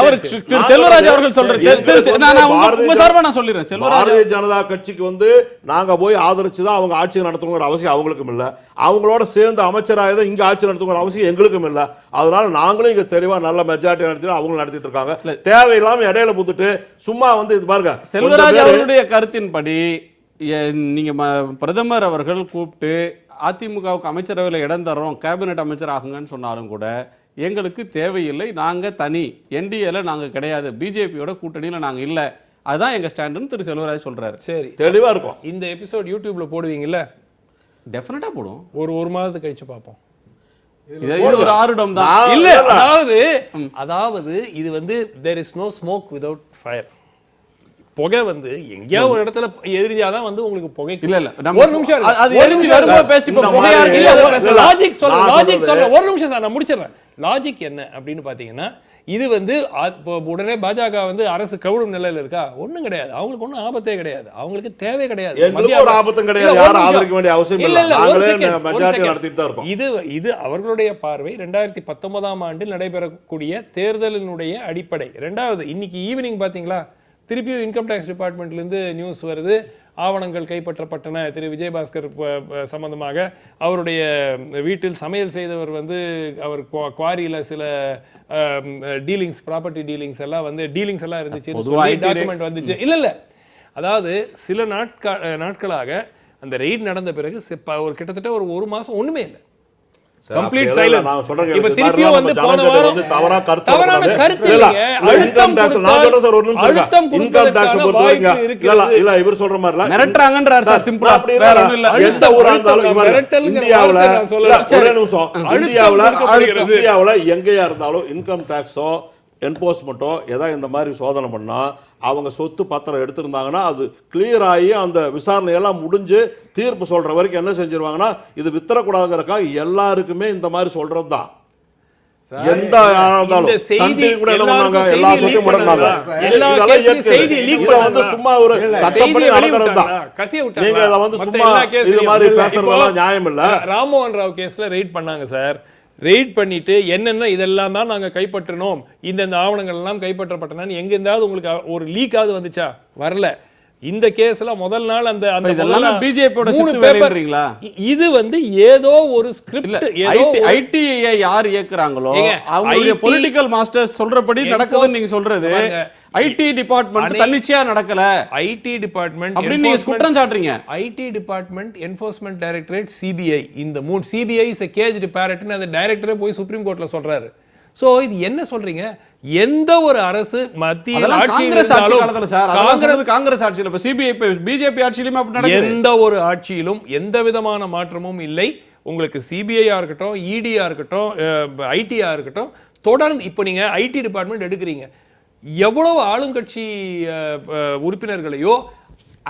அவர் திரு செல்வராஜ் அவர்கள் சொல்றாரு. நான் உங்க சார்பா நான் சொல்லிடுறேன். செல்வராஜ் பாரதிய ஜனதா கட்சிக்கு வந்து நாங்க போய் ஆதரிச்சு தான் அவங்க ஆட்சி நடத்தணுங்கிற அவசியம் அவங்களுக்கும் இல்ல. அவங்களோட சேர்ந்து அமைச்சராக தான் இங்க ஆட்சி நடத்தணுங்கிற அவசியம் எங்களுக்கும் இல்ல. அதனால நாங்களும் இங்க தெளிவா நல்ல மெஜாரிட்டி நடத்தி அவங்க நடத்திட்டு இருக்காங்க. தேவையில்லாம இடையில புத்துட்டு சும்மா வந்து இது பாருங்க. செல்வராஜ் அவர்களுடைய கருத்தின்படி நீங்க பிரதமர் அவர்கள் கூப்பிட்டு அதிமுகவுக்கு அமைச்சரவையில் இடம் தர்றோம், கேபினெட் அமைச்சர் ஆகுங்கன்னு சொன்னாலும் கூட எங்களுக்கு தேவையில்லை, நாங்க தனி என்டிஏல நாங்க கிடையாது, பிஜேபியோட கூட்டணியில நாங்க இல்ல, அதுதான் எங்க ஸ்டாண்டுன்னு திரு செல்வராஜ் சொல்றாரு. சரி, தெளிவா இருக்கும். இந்த எபிசோட் யூடியூப்ல போடுவீங்கல்ல? டெஃபினட்டா போடும். ஒரு மாதத்துக்கு கழிச்சு பார்ப்போம். இது ஒரு ஆருடம் தான். இல்ல, அதாவது இது வந்து there is no smoke without fire. புகை வந்து எங்கேயாவது ஒரு இடத்துல எரிஞ்சாதான் வந்து உங்களுக்கு புகை. இல்ல ஒரு நிமிஷம் இருங்க. அது எரிஞ்சு வரும்போது பேசிப்போம். புகையா இருக்கு இல்ல, அதை பேசலாம். லாஜிக் சொல்ல ஒரு நிமிஷம் சார், நான் முடிச்சிடுறேன். லாஜிக் என்ன அப்படின்னு பாத்தீங்கன்னா, இது வந்து உடனே பாஜக வந்து அரசு கவுளும் நிலையில இருக்கா? ஒண்ணும் கிடையாது. அவங்களுக்கு ஒண்ணும் ஆபத்தே கிடையாது, அவங்களுக்கு தேவை கிடையாது. எங்களுக்கு ஒரு ஆபத்தும் கிடையாது, யாரும் ஆதரிக்க வேண்டிய அவசியம் இல்ல. நாங்களே மெஜாரிட்டி நடத்திட்டு தான் இருக்கோம். இது அவர்களுடைய பார்வை 2019ஆம் ஆண்டில் நடைபெறக்கூடிய தேர்தலினுடைய அடிப்படை. ரெண்டாவது, இன்னைக்கு ஈவினிங் பாத்தீங்களா, திருப்பியும் இன்கம் டேக்ஸ் டிபார்ட்மெண்ட்லேருந்து நியூஸ் வருது, ஆவணங்கள் கைப்பற்றப்பட்டன. திரு விஜயபாஸ்கர் சம்பந்தமாக அவருடைய வீட்டில் சமையல் செய்தவர் வந்து அவர் குவாரியில் சில டீலிங்ஸ், ப்ராப்பர்ட்டி டீலிங்ஸ் எல்லாம் வந்து டீலிங்ஸ் எல்லாம் இருந்துச்சு, டாக்குமெண்ட் வந்துச்சு. இல்லை, அதாவது சில நாட்களாக அந்த ரெய்ட் நடந்த பிறகு ஒரு கிட்டத்தட்ட ஒரு மாதம் ஒன்றுமே இல்லை. Complete silence. நான் சொல்றேன், இப்ப திருப்பியும் வந்து போன வாரம் தவறான கருத்து இல்ல, அழுத்தம் நான் சொல்றேன் சார், ஒரு நிமிஷம் அழுத்தம் இன்கம் டாக்ஸ் பொறுத்த வரைக்கும் இல்ல இவர் சொல்ற மாதிரி இல்ல, மிரட்டறாங்கன்றார் சார். சிம்பிளா வேற ஒண்ணும் இல்ல. எந்த ஊரா இருந்தாலும் இந்தியாவுல ஒரே நிமிஷம், இந்தியாவுல எங்கேயா இருந்தாலும் இன்கம் டாக்ஸோ என்போர்ஸ்மெண்ட்டோ ஏதாவது இந்த மாதிரி சோதனை பண்ணா அவங்க சொத்து பத்திரம் எடுத்திருந்தாங்கன்னா அது கிளியர் ஆகி அந்த விசாரணையெல்லாம் முடிஞ்சு தீர்ப்பு சொல்ற வரைக்கும் என்ன செஞ்சிருவாங்கன்னா, இது வித்தரக்கூடாதுங்கிறக்காக எல்லாருக்குமே இந்த மாதிரி சொல்றது தான். எந்த கூட என்ன பண்ணாங்க, எல்லா சொத்தையும் முடக்கினாங்க. இதெல்லாம் இதை வந்து சும்மா ஒரு சட்டப்படி நடக்கிறது தான். நீங்க இதை வந்து சும்மா இது மாதிரி பேசுறதெல்லாம் நியாயம் இல்ல. ராம்மோகன் ராவ் கேஸ்ல ரெய்ட் பண்ணாங்க சார். ரெய்ட் பண்ணிட்டு என்னென்ன இதெல்லாம் தான் நாங்க கைப்பற்றினோம், இந்த ஆவணங்கள் எல்லாம் கைப்பற்றப்பட்டன, எங்க இருந்தாவது உங்களுக்கு ஒரு லீக்காவது வந்துச்சா? வரல. இந்த கேஸ்ல முதல் நாள் அந்த பிஜேபியோட சித்து வேலைன்றீங்களா? இது வந்து ஏதோ ஒரு ஸ்கிரிப்ட், ஐடிஐ யார் இயக்குறாங்களோ அவங்களுடைய பொலிட்டிக்கல் மாஸ்டர்ஸ் சொல்றபடி நடக்குதுன்னு நீங்க சொல்றது. ஐடி டிபார்ட்மெண்ட் தன்னிச்சையா நடக்கல. ஐடி டிபார்ட்மெண்ட் அப்படி நீங்க குற்றம் சாட்டுறீங்க. IT department, enforcement directorate, CBI, இந்த மூணு, CBI is a caged parrot ன்னு அந்த டைரக்டரே போய் சுப்ரீம் கோர்ட்ல சொல்றாரு. சோ இது என்ன சொல்றீங்க? எந்த ஒரு அரசு மத்திய காங்கிரஸ் ஆட்சி காலத்துல சார், காங்கிரஸ் ஆட்சியில, இப்ப சிபிஐ பிஜேபி ஆட்சியிலும் அப்படி நடக்குது. எந்த ஒரு ஆட்சியிலும் எந்த விதமான மாற்றமும் இல்லை. உங்களுக்கு சிபிஐயா இருக்கட்டும், இடியா இருக்கட்டும், ஐடியா இருக்கட்டும், தொடர்ந்து இப்போ நீங்க ஐடி டிபார்ட்மெண்ட் எடுக்கிறீங்க, எவ்வளவு ஆளுங்கட்சி உறுப்பினர்களையோ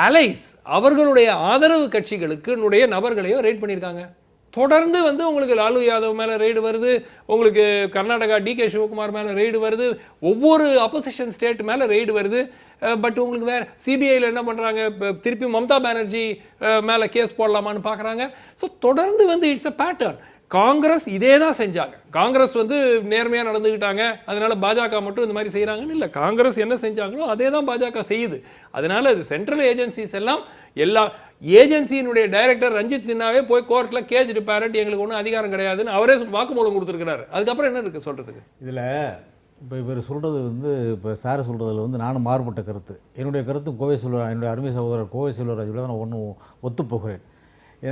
அலைஸ் அவர்களுடைய ஆதரவு கட்சிகளுக்கு நபர்களையோ ரெய்ட் பண்ணியிருக்காங்க. தொடர்ந்து வந்து உங்களுக்கு லாலு யாதவ் மேலே ரெய்டு வருது, உங்களுக்கு கர்நாடகா டிகே சிவகுமார் மேலே ரெய்டு வருது, ஒவ்வொரு அப்போசிஷன் ஸ்டேட் மேலே ரெய்டு வருது. பட் உங்களுக்கு வேற சிபிஐயில் என்ன பண்ணுறாங்க, திருப்பி மம்தா பானர்ஜி மேலே கேஸ் போடலாமான்னு பார்க்குறாங்க. ஸோ தொடர்ந்து வந்து இட்ஸ் அ பேட்டர்ன். காங்கிரஸ் இதே தான் செஞ்சாங்க. காங்கிரஸ் வந்து நேர்மையாக நடந்துக்கிட்டாங்க, அதனால பாஜக மட்டும் இந்த மாதிரி செய்கிறாங்கன்னு இல்லை. காங்கிரஸ் என்ன செஞ்சாங்களோ அதே தான் பாஜக செய்யுது. அதனால இது சென்ட்ரல் ஏஜென்சிஸ் எல்லாம், எல்லா ஏஜென்சியினுடைய டைரக்டர் ரஞ்சித் சின்ஹாவே போய் கோர்ட்டில் கேஜ்டு பேரட், எங்களுக்கு ஒன்றும் அதிகாரம் கிடையாதுன்னு அவரே வாக்குமூலம் கொடுத்துருக்கிறாரு. அதுக்கப்புறம் என்ன இருக்குது சொல்கிறதுக்கு? இதில் இப்போ இவர் சொல்கிறது வந்து இப்போ சார் சொல்கிறதுல வந்து நானும் மாறுபட்ட கருத்து. என்னுடைய கருத்து கோவை செல்வராஜ், என்னுடைய அருமை சகோதரர் கோவை செல்வராஜ் தான் நான் ஒன்றும் ஒத்துப்போகிறேன்.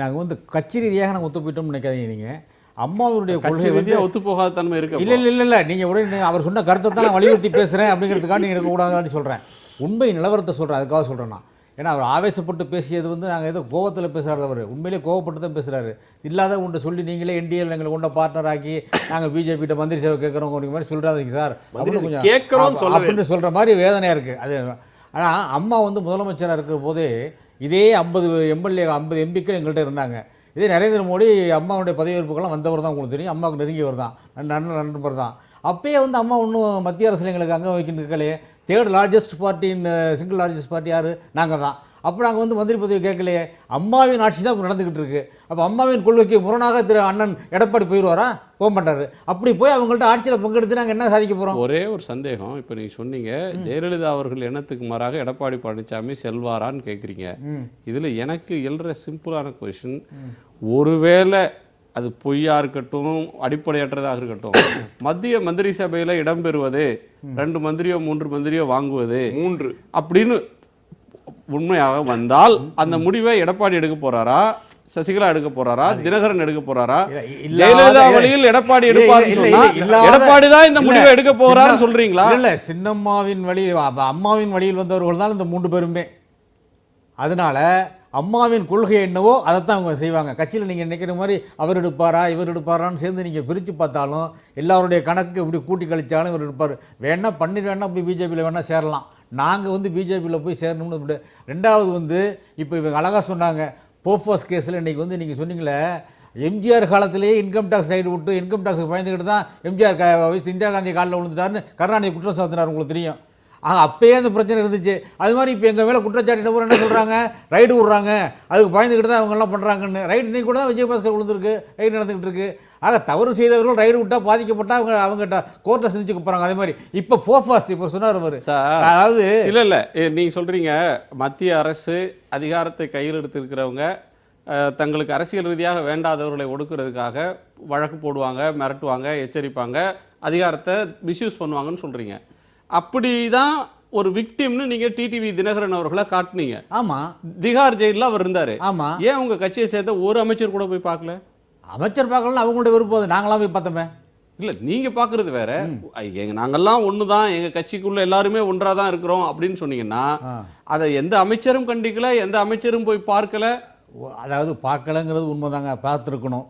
நாங்கள் வந்து கட்சி ரீதியாக நாங்கள் ஒத்து போயிட்டோம்னு நினைக்காதீங்க. நீங்கள் அம்மாவினுடைய கொள்கை வந்து ஒத்து போகாத தன்மை இருக்கு. இல்லை நீங்கள் உடனே அவர் சொன்ன கருத்தை தான் நான் வலியுறுத்தி பேசுகிறேன் அப்படிங்கிறதுக்காக நீங்கள் இருக்கக்கூடாதுன்னு சொல்கிறேன். உண்மை நிலவரத்தை சொல்கிறேன், அதுக்காக சொல்கிறேன் நான். ஏன்னா அவர் ஆவேசப்பட்டு பேசியது வந்து நாங்கள் ஏதோ கோவத்தில் பேசுகிறாரு. அவர் உண்மையிலே கோவப்பட்டு தான் பேசுகிறாரு. இல்லாத ஒன்று சொல்லி நீங்களே என்டிஏல எங்களை கொண்ட பார்ட்னர் ஆக்கி நாங்கள் பிஜேபிகிட்ட மந்திரி சேவை கேட்குறோம் மாதிரி சொல்கிறாதீங்க சார் அப்படின்னு கொஞ்சம் அப்படின்னு சொல்கிற மாதிரி வேதனையாக இருக்குது அது. ஆனால் அம்மா வந்து முதலமைச்சராக இருக்கிற போதே இதே 50 எம்எல்ஏ 50 எம்பிக்கள் எங்கள்கிட்ட இருந்தாங்க. இதே நரேந்திர மோடி அம்மாவுடைய பதவியேற்புக்கெல்லாம் வந்தவர் தான், உங்களுக்கு தெரியும். அம்மாவுக்கு நெருங்கியவர் தான், நண்பர் தான். அப்பயே வந்து அம்மா ஒன்றும் மத்திய அரசில் எங்களுக்கு அங்கே வைக்கலையே. 3rd லார்ஜஸ்ட் பார்ட்டின் சிங்கிள் லார்ஜஸ்ட் பார்ட்டி யார்? நாங்கள் தான். அப்போ நாங்கள் வந்து மந்திரி பதவி கேட்கலையே. அம்மாவின் ஆட்சி தான் நடந்துக்கிட்டு இருக்குது. அப்போ அம்மாவின் கொள்கைக்கு முரணாக திரு அண்ணன் எடப்பாடி போயிடுவாரா? போக மாட்டார். அப்படி போய் அவங்கள்ட்ட ஆட்சியில் பங்கெடுத்து நாங்கள் என்ன சாதிக்க போகிறோம்? ஒரே ஒரு சந்தேகம். இப்போ நீங்கள் சொன்னீங்க ஜெயலலிதா அவர்கள் எண்ணத்துக்கு மாறாக எடப்பாடி பழனிசாமி செல்வாரான்னு கேட்குறீங்க. இதில் எனக்கு எழுற சிம்பிளான கொஷின், ஒருவேளை அது பொய்யா இருக்கட்டும், அடிப்படையற்றதாக இருக்கட்டும், மத்திய மந்திரி சபையில் இடம்பெறுவது 2 மந்திரியோ 3 மந்திரியோ வாங்குவது 3 அப்படின்னு உண்மையாக வந்தால் அந்த முடிவை எடப்பாடி எடுக்க போறாரா, சசிகலா எடுக்க போறாரா, தினகரன் எடுக்க போறாரா? ஜெயலலிதா வழியில் எடப்பாடி எடுப்பாருன்னு சொன்னா எடப்பாடி தான் இந்த முடிவை எடுக்க போறாருன்னு சொல்றீங்களா? இல்ல, சின்னம்மாவின் வழியில் அம்மாவின் வழியில் வந்தவர்கள் தான் இந்த 3 பேருமே. அதனால அம்மாவின் கொள்கை என்னவோ அதைத்தான் அவங்க செய்வாங்க. கட்சியில் நீங்கள் நினைக்கிற மாதிரி அவர் எடுப்பாரா இவர் எடுப்பாரான்னு சேர்ந்து நீங்கள் பிரித்து பார்த்தாலும் எல்லாருடைய கணக்கு இப்படி கூட்டி கழிச்சாலும் இவர் எடுப்பார். வேணா பன்னீர் வேணா போய் பிஜேபியில் வேணால் சேரலாம். நாங்கள் வந்து பிஜேபியில் போய் சேரணும்னு. 2வது வந்து இப்போ இவங்க அழகாக சொன்னாங்க போஃபோஸ் கேஸில். இன்றைக்கி வந்து நீங்கள் சொன்னீங்களே எம்ஜிஆர் காலத்திலேயே இன்கம் டேக்ஸ் ரைடு விட்டு இன்கம் டேக்ஸுக்கு பயந்துக்கிட்டு தான் எம்ஜிஆர் இந்திரா காந்தி காலில் விழுந்துட்டாருன்னு கருணாநிதி குற்றம் சாத்தினார், உங்களுக்கு தெரியும். அப்பயே அந்த பிரச்சனை இருந்துச்சு. அது மாதிரி இப்போ எங்கள் மேலே குற்றச்சாட்டு என்ன சொல்கிறாங்க, ரைடு விட்றாங்க, அதுக்கு பயந்துக்கிட்டு தான் அவங்கெல்லாம் பண்ணுறாங்கன்னு. ரைடு இன்றைக்கி கூட தான் விஜயபாஸ்கர் விழுந்துருக்கு, ரைடு நடந்துக்கிட்டு இருக்குது. தவறு செய்தவர்கள் ரைடு விட்டால் பாதிக்கப்பட்டால் அவங்ககிட்ட கோர்ட்டை சிந்திச்சுக்க போகிறாங்க. அதே மாதிரி இப்போ போஃபாஸ் இப்போ சொன்னார் அவர். அதாவது இல்லை நீங்கள் சொல்கிறீங்க மத்திய அரசு அதிகாரத்தை கையில் எடுத்துருக்கிறவங்க தங்களுக்கு அரசியல் ரீதியாக வேண்டாதவர்களை ஒடுக்கிறதுக்காக வழக்கு போடுவாங்க, மிரட்டுவாங்க, எச்சரிப்பாங்க, அதிகாரத்தை மிஸ்யூஸ் பண்ணுவாங்கன்னு சொல்கிறீங்க. அப்படி தான் ஒரு விக்டிம்னு நீங்கள் டிடிவி தினகரன் அவர்களை காட்டினீங்க. ஆமாம், திகார் ஜெயிலில் அவர் இருந்தார். ஆமாம், ஏன் உங்கள் கட்சியை சேர்த்த ஒரு அமைச்சர் கூட போய் பார்க்கல? அமைச்சர் பார்க்கலாம், அவங்களுடைய விருப்பம். நாங்களாம் போய் பார்த்தோமே. இல்லை, நீங்கள் பார்க்குறது வேற. நாங்கள்லாம் ஒன்று தான், எங்கள் கட்சிக்குள்ளே எல்லாருமே ஒன்றாக தான் இருக்கிறோம் அப்படின்னு சொன்னீங்கன்னா அதை எந்த அமைச்சரும் கண்டிக்கல, எந்த அமைச்சரும் போய் பார்க்கல. அதாவது பார்க்கலங்கிறது உண்மைதாங்க. பார்த்துருக்கணும்,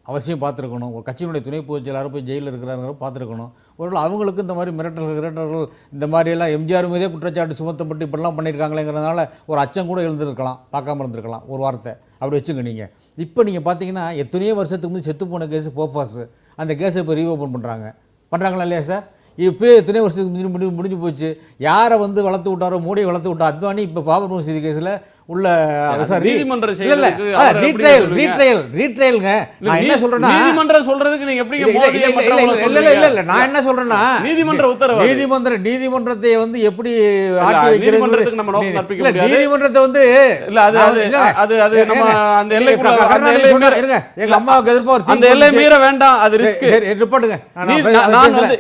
அவசியம் பார்த்துருக்கணும். ஒரு கட்சியினுடைய துணை பொதுச் செயலாளர் போய் ஜெயிலில் இருக்கிறாங்க, பார்த்துருக்கணும். ஒருவேளை அவங்களுக்கு இந்த மாதிரி மிரட்டல்கள் இந்த மாதிரியெல்லாம் எம்ஜிஆர் மீதே குற்றச்சாட்டு சுமத்தப்பட்டு இப்படிலாம் பண்ணியிருக்காங்களேங்கிறதுனால ஒரு அச்சம் கூட எழுந்திருக்கலாம், பார்க்காம இருந்திருக்கலாம் ஒரு வார்த்தை. அப்படி வச்சுங்க நீங்கள். இப்போ நீங்கள் பார்த்தீங்கன்னா எத்தனையோ வருஷத்துக்கு முன்னாடி செத்து போன கேஸு போஃபாஸ், அந்த கேஸை இப்போ ரீஓப்பன் பண்ணுறாங்களா இல்லையா சார்? இப்போ எத்தனை வருஷத்துக்கு முடிஞ்சு போச்சு. யாரை வந்து வளர்த்து விட்டாரோ, மோடியை வளர்த்து விட்டா அத்வானி இப்போ பாபர் மசூதி கேஸில் உள்ள ரீட்ரையலுங்க. நான் என்ன சொல்றேன்னா, நீதிமன்றம் சொல்றதுக்கு நீங்க எப்படி இல்ல நான் என்ன சொல்றேன்னா, நீதிமன்ற உத்தரவு, நீதிமன்றத்தை வந்து எப்படி ஆட்டி வைக்கிறது, நீதிமன்றத்தை வந்து இல்ல அது அது நம்ம அந்த எல்லைக்குள்ள இருங்க. எங்க அம்மாவுக்கு எதிர்ப்பு அந்த எல்லை மீற வேண்டாம், அது ரிஸ்க். ரிப்போர்ட்டுங்க.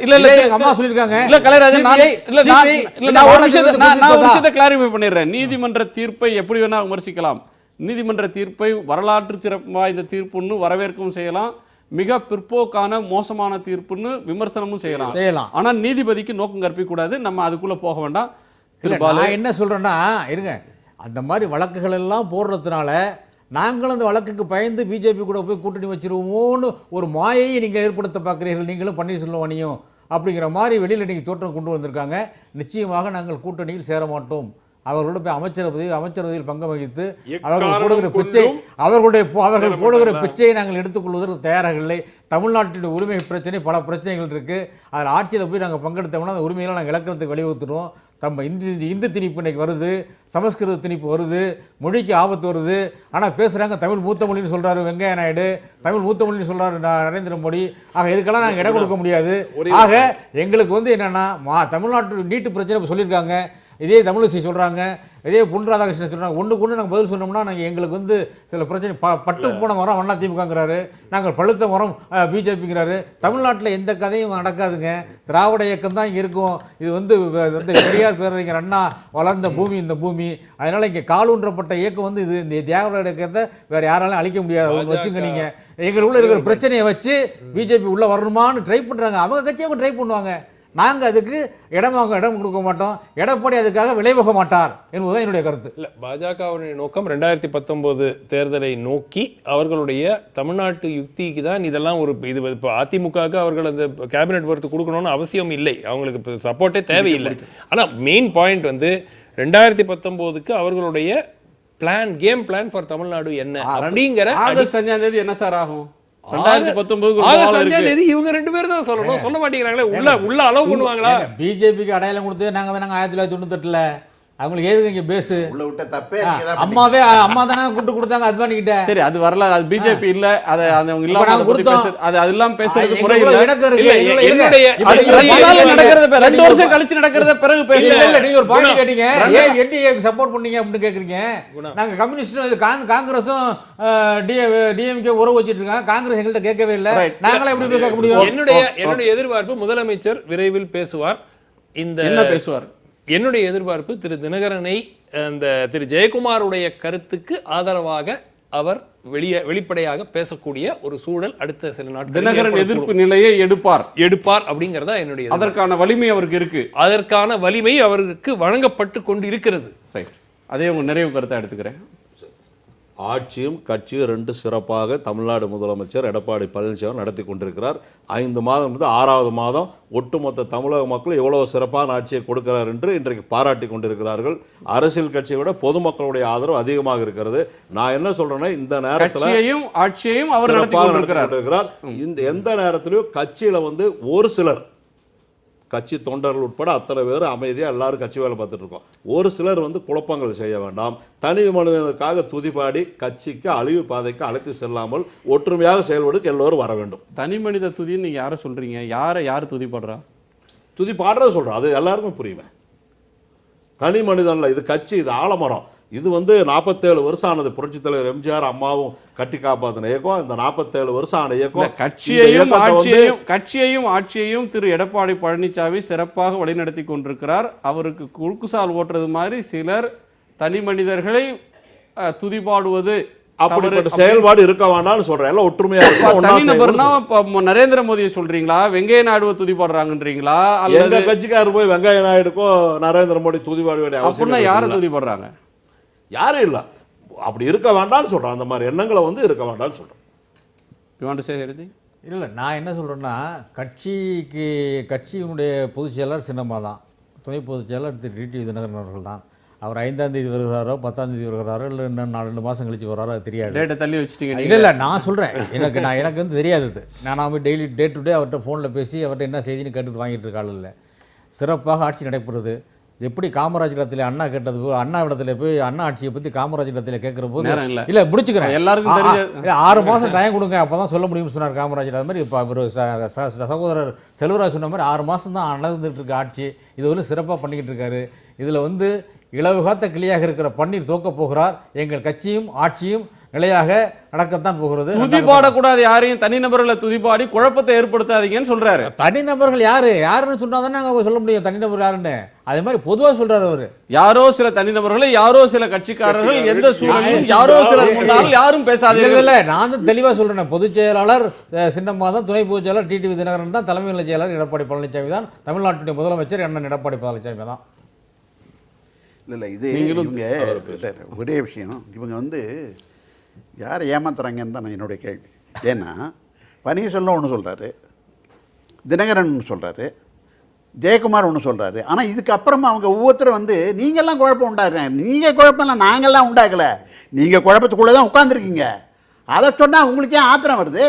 இல்ல இல்ல எங்க அம்மா சொல்லிருக்காங்க. இல்ல கலைராஜன், நான் ஒரு விஷயத்தை கிளாரிஃபை பண்ணிடுறேன். நீதிமன்ற தீர்ப்பை எப்படி வேணா விமர்சிக்கலாம். நீதிமன்ற தீர்ப்பை வரலாற்று சிறப்பு வாய்ந்த தீர்ப்புன்னு வரவேற்கவும் செய்யலாம், மிக பிற்போக்கான மோசமான தீர்ப்புன்னு விமர்சனமும் செய்யலாம். ஆனா நீதிபதிக்கு நோக்கம் கற்பிக்க கூடாது. நம்ம அதுக்குள்ள போக வேண்டாம். நான் என்ன சொல்றேன்னா, இருங்க, அந்த மாதிரி வழக்குகள் எல்லாம் போடுறதுனால நாங்களும் அந்த வழக்குக்கு பயந்து பிஜேபி கூட போய் கூட்டணி வச்சிருவோமோன்னு ஒரு மாயையை நீங்கள் ஏற்படுத்த பார்க்குறீர்கள், நீங்களும் பன்னீர்செல்வம் அணியும் அப்படிங்கிற மாதிரி வெளியில் நீங்கள் தோற்றம் கொண்டு வந்திருக்காங்க. நிச்சயமாக நாங்கள் கூட்டணியில் சேர மாட்டோம். அவர்களோட போய் அமைச்சரவையில் பங்கு வகித்து அவர்கள் போடுகிற பிச்சையை நாங்கள் எடுத்துக்கொள்வதற்கு தயாராக இல்லை. தமிழ்நாட்டின் உரிமை பிரச்சனை, பல பிரச்சனைகள் இருக்குது. அதில் ஆட்சியில் போய் நாங்கள் பங்கெடுத்தோம்னா அந்த உரிமையெல்லாம் நாங்கள் இழக்கிறதுக்கு வழிவகுத்துடுவோம். இந்து திணிப்பு இன்றைக்கி வருது, சமஸ்கிருத திணிப்பு வருது, மொழிக்கு ஆபத்து வருது. ஆனால் பேசுகிறாங்க தமிழ் மூத்த மொழின்னு சொல்கிறாரு வெங்கையா நாயுடு, தமிழ் மூத்த மொழின்னு சொல்கிறாரு நரேந்திர மோடி. ஆக இதுக்கெல்லாம் நாங்கள் இடம் கொடுக்க முடியாது. ஆக எங்களுக்கு வந்து என்னென்னா, தமிழ்நாட்டு நீட்டு பிரச்சனை சொல்லியிருக்காங்க, இதே தமிழிசை சொல்கிறாங்க, இதே பொன் ராதாகிருஷ்ணன் சொல்கிறாங்க ஒன்றுக்கு ஒன்று நாங்கள் பதில் சொன்னோம்னா நாங்கள் எங்களுக்கு வந்து சில பிரச்சனை பட்டு போன மரம் அண்ணா திமுகங்கிறாரு, நாங்கள் பழுத்த மரம் பிஜேபிங்கிறாரு. தமிழ்நாட்டில் எந்த கதையும் நடக்காதுங்க. திராவிட இயக்கம் தான் இங்கே இருக்கும். இது வந்து பெரியார் பேரறிஞர் அண்ணா வளர்ந்த பூமி இந்த பூமி. அதனால் இங்கே காலூன்றப்பட்ட இயக்கம் வந்து இது இந்த திராவிட இயக்கத்தை வேறு யாராலும் அழிக்க முடியாது. வச்சுங்க நீங்கள் எங்களுக்குள்ள இருக்கிற பிரச்சனையை வச்சு பிஜேபி உள்ளே வரணுமான்னு ட்ரை பண்ணுறாங்க. அவங்க கட்சி அவங்க ட்ரை பண்ணுவாங்க. நாங்கள் அதுக்கு இடம் கொடுக்க மாட்டோம். எடப்பாடி அதுக்காக விளைவுக மாட்டார் என்பதுதான் என்னுடைய கருத்து. இல்லை, பாஜகவுடைய நோக்கம் 2019 தேர்தலை நோக்கி அவர்களுடைய தமிழ்நாட்டு யுக்திக்கு தான் இதெல்லாம் ஒரு இது. இப்போ அதிமுகவுக்கு அவர்கள் அந்த கேபினெட் பொறுத்து கொடுக்கணும்னு அவசியம் இல்லை, அவங்களுக்கு இப்போ சப்போர்ட்டே தேவையில்லை. ஆனால் மெயின் பாயிண்ட் வந்து 2019க்கு அவர்களுடைய கேம் பிளான் ஃபார் தமிழ்நாடு என்ன அப்படிங்கிற ஆகஸ்ட் 5ஆம் தேதி என்ன சார் ஆகும்? 2019 இவங்க 2 பேரும் தான் சொல்லணும், சொல்ல மாட்டேங்கிறாங்களே. உள்ள அலோவ் பண்ணுவாங்களா? பிஜேபிக்கு அடையாளம் கொடுத்து நாங்கள் 1998 அவங்களுக்கு ஏதுங்க இங்க பேஸ் உள்ள விட்ட தப்பே அம்மாவே அம்மா தானே கூட்டு கொடுத்தாங்க அத்வானி கிட்ட. சரி, அது வரல, அது பிஜேபி இல்ல, அது அவங்க இல்ல, நாங்க கொடுத்தோம். அது அதெல்லாம் பேசுறது எங்களுக்குள்ள முறை இல்ல. இணக்கம் இருக்கு. என்னுடைய நடக்கிறது 2 வருஷம் கழிச்சு நடக்கிறத பிறகு பேசுங்க. இல்ல நீங்க ஒரு பாயிண்ட் கேட்டீங்க, ஏன் என்டிஏக்கு சப்போர்ட் பண்ணீங்க அப்படின்னு கேக்குறீங்க. நாங்க கம்யூனிஸ்டும் காங்கிரஸும் டிஎம்கே உறவு வச்சிட்டு இருக்காங்க. காங்கிரஸ் எங்கள்கிட்ட கேட்கவே இல்லை. நாங்களே எப்படி கேட்க முடியும்? என்னுடைய எதிர்பார்ப்பு முதலமைச்சர் விரைவில் பேசுவார். என்ன பேசுவார்? என்னுடைய எதிர்பார்ப்பு திரு தினகரனை அந்த திரு ஜெயக்குமாருடைய கருத்துக்கு ஆதரவாக அவர் வெளிப்படையாக பேசக்கூடிய ஒரு சூழல் அடுத்த சில நாட்கள் தினகரன் எதிர்ப்பு நிலையை எடுப்பார் அப்படிங்கறதா என்னுடைய. அதற்கான வலிமை அவருக்கு இருக்கு. அதற்கான வலிமை அவருக்கு வழங்கப்பட்டு கொண்டு இருக்கிறது. அதே உங்க நிறைவு கருத்தை எடுத்துக்கிறேன். ஆட்சியும் கட்சியும் 2 சிறப்பாக தமிழ்நாடு முதலமைச்சர் எடப்பாடி பழனிசாமி நடத்தி கொண்டிருக்கிறார். 5 மாதம் வந்து 6வது மாதம் ஒட்டுமொத்த தமிழக மக்கள் எவ்வளவு சிறப்பான ஆட்சியை கொடுக்கிறார் என்று இன்றைக்கு பாராட்டி கொண்டிருக்கிறார்கள். அரசியல் கட்சியை விட பொதுமக்களுடைய ஆதரவு அதிகமாக இருக்கிறது. நான் என்ன சொல்றேன்னா, இந்த நேரத்தில் ஆட்சியையும் அவர் நடத்தி கொண்டிருக்கிறார். இந்த எந்த நேரத்திலும் கட்சியில வந்து ஒரு சிலர், கட்சி தொண்டர்கள் உட்பட அத்தனை பேர் அமைதியாக எல்லாரும் கட்சி வேலை பார்த்துட்டு இருக்கோம். ஒரு சிலர் வந்து குழப்பங்கள் செய்ய வேண்டாம். தனி மனிதனுக்காக துதிபாடி கட்சிக்கு அழிவு பாதைக்கு அழைத்து செல்லாமல் ஒற்றுமையாக செயல்படுக்கு எல்லோரும் வர வேண்டும். தனி மனித துதின்னு நீங்க யாரை சொல்றீங்க? யார் துதிப்படுறா? துதிப்பாடுறத சொல்றோம், அது எல்லாருக்கும் புரியுமே. தனி மனிதன்ல இது கட்சி, இது ஆலமரம். இது வந்து 47 வருஷம் ஆனது. புரட்சித் தலைவர் எம்ஜிஆர் அம்மாவும் கட்டி காப்பாத்தின இயக்கம். இந்த 47 வருஷம் ஆன இயக்கம். கட்சியையும் ஆட்சியையும் திரு எடப்பாடி பழனிசாமி சிறப்பாக வழிநடத்தி கொண்டிருக்கிறார். அவருக்கு குறுக்குசால் ஓட்டுறது மாதிரி சிலர் தனி மனிதர்களை துதிபாடுவது, அப்படிப்பட்ட செயல்பாடு இருக்க வேண்டாம்னு சொல்றேன். எல்லாம் ஒற்றுமையா தனிநபர்னா நரேந்திர மோடியை சொல்றீங்களா, வெங்கைய நாயுடுவை துதிபாடுறாங்கன்றீங்களா? எந்த கட்சிக்காரர் போய் வெங்கைய நாயுடுக்கோ நரேந்திர மோடி துதிபாட வேண்டிய அவசியம் யாரை துதிபாடுறாங்க? யாரும் இல்லை. அப்படி இருக்க வேண்டாம்னு சொல்றேன். அந்த மாதிரி எண்ணங்களை வந்து இருக்க வேண்டாம்னு சொல்றேன். இல்லை, நான் என்ன சொல்கிறேன்னா, கட்சியினுடைய பொதுச் செயலாளர் சின்னம்மா தான், துணை பொதுச் செயலாளர் திரு டிடிவி தினகரன் அவர்கள் தான். அவர் 5ஆம் தேதி வருகிறாரோ 10ஆம் தேதி வருகிறாரோ இல்லை இன்னும் 2 மாதம் கழிச்சு வராரோ அது தெரியாது. டேட்டை தள்ளி வச்சுட்டீங்க. இல்லை நான் சொல்கிறேன், எனக்கு வந்து தெரியாது. நான் டெய்லி டே டு டே அவர்கிட்ட ஃபோனில் பேசி அவர்கிட்ட என்ன செய்தின்னு கேட்டு வாங்கிட்டு இருக்காள். இல்லை, சிறப்பாக ஆட்சி நடைபெறுது. எப்படி காமராஜ் இடத்துல அண்ணா கேட்டது போது அண்ணா இடத்துல போய் அண்ணா ஆட்சியை பற்றி காமராஜ் இடத்துல கேட்குற போது இல்லை முடிச்சுக்கிறேன், எல்லாருக்கும் தெரிஞ்ச 6 மாதம் டைம் கொடுங்க அப்போ தான் சொல்ல முடியும்னு சொன்னார் காமராஜர். அது மாதிரி இப்போ அவர் சகோதரர் செல்வராஜ் சொன்ன மாதிரி 6 மாதம் தான் நடந்துகிட்டு இருக்க ஆட்சி. இது வந்து சிறப்பாக பண்ணிக்கிட்டு இருக்காரு. இதில் வந்து இலவுகாத்த கிளியாக இருக்கிற பன்னீர் தோக்க போகிறார். எங்கள் கட்சியும் ஆட்சியும் நிலையாக நடக்கத்தான் போகிறது. துதிபாடக்கூடாது, யாரையும் தனிநபர்களை துதிபாடி குழப்பத்தை ஏற்படுத்தாதீங்கன்னு சொல்றாரு. தனிநபர்கள் யாருன்னு சொன்னா தானே நாங்கள் சொல்ல முடியும் தனிநபர் யாருன்னு. அதே மாதிரி பொதுவாக சொல்றாரு அவர். யாரோ சில தனிநபர்களை, யாரோ சில கட்சிக்காரர்கள், எந்த சூழலும் யாரோ சிலர் முன்னாலும் யாரும் பேசாதீங்க. இல்லை, நான் தான் தெளிவாக சொல்றேன். பொதுச் செயலாளர் சின்னம்மா தான், துணை பொதுச் செயலாளர் டிடிவி தினகரன் தான், தலைமை செயலாளர் எடப்பாடி பழனிசாமி தான், தமிழ்நாட்டுடைய முதலமைச்சர் அண்ணன் எடப்பாடி பழனிசாமி தான். இல்லை இது இவங்க ஒரே விஷயம், இவங்க வந்து யாரை ஏமாத்துறாங்கன்னு தான் என்னுடைய கேள்வி. ஏன்னா பன்னீர்செல்வம் ஒன்று சொல்கிறாரு, தினகரன் ஒன்று சொல்கிறாரு, ஜெயக்குமார் ஒன்று சொல்கிறாரு. ஆனால் இதுக்கப்புறமா அவங்க ஒவ்வொருத்தரும் வந்து நீங்கள்லாம் குழப்பம் உண்டாக்குறாங்க. நீங்கள் குழப்பம் இல்லை, நாங்கள்லாம் உண்டாக்கலை, நீங்கள் குழப்பத்துக்குள்ளே தான் உட்காந்துருக்கீங்க. அதை சொன்னால் உங்களுக்கு ஏன் ஆத்திரம் வருது?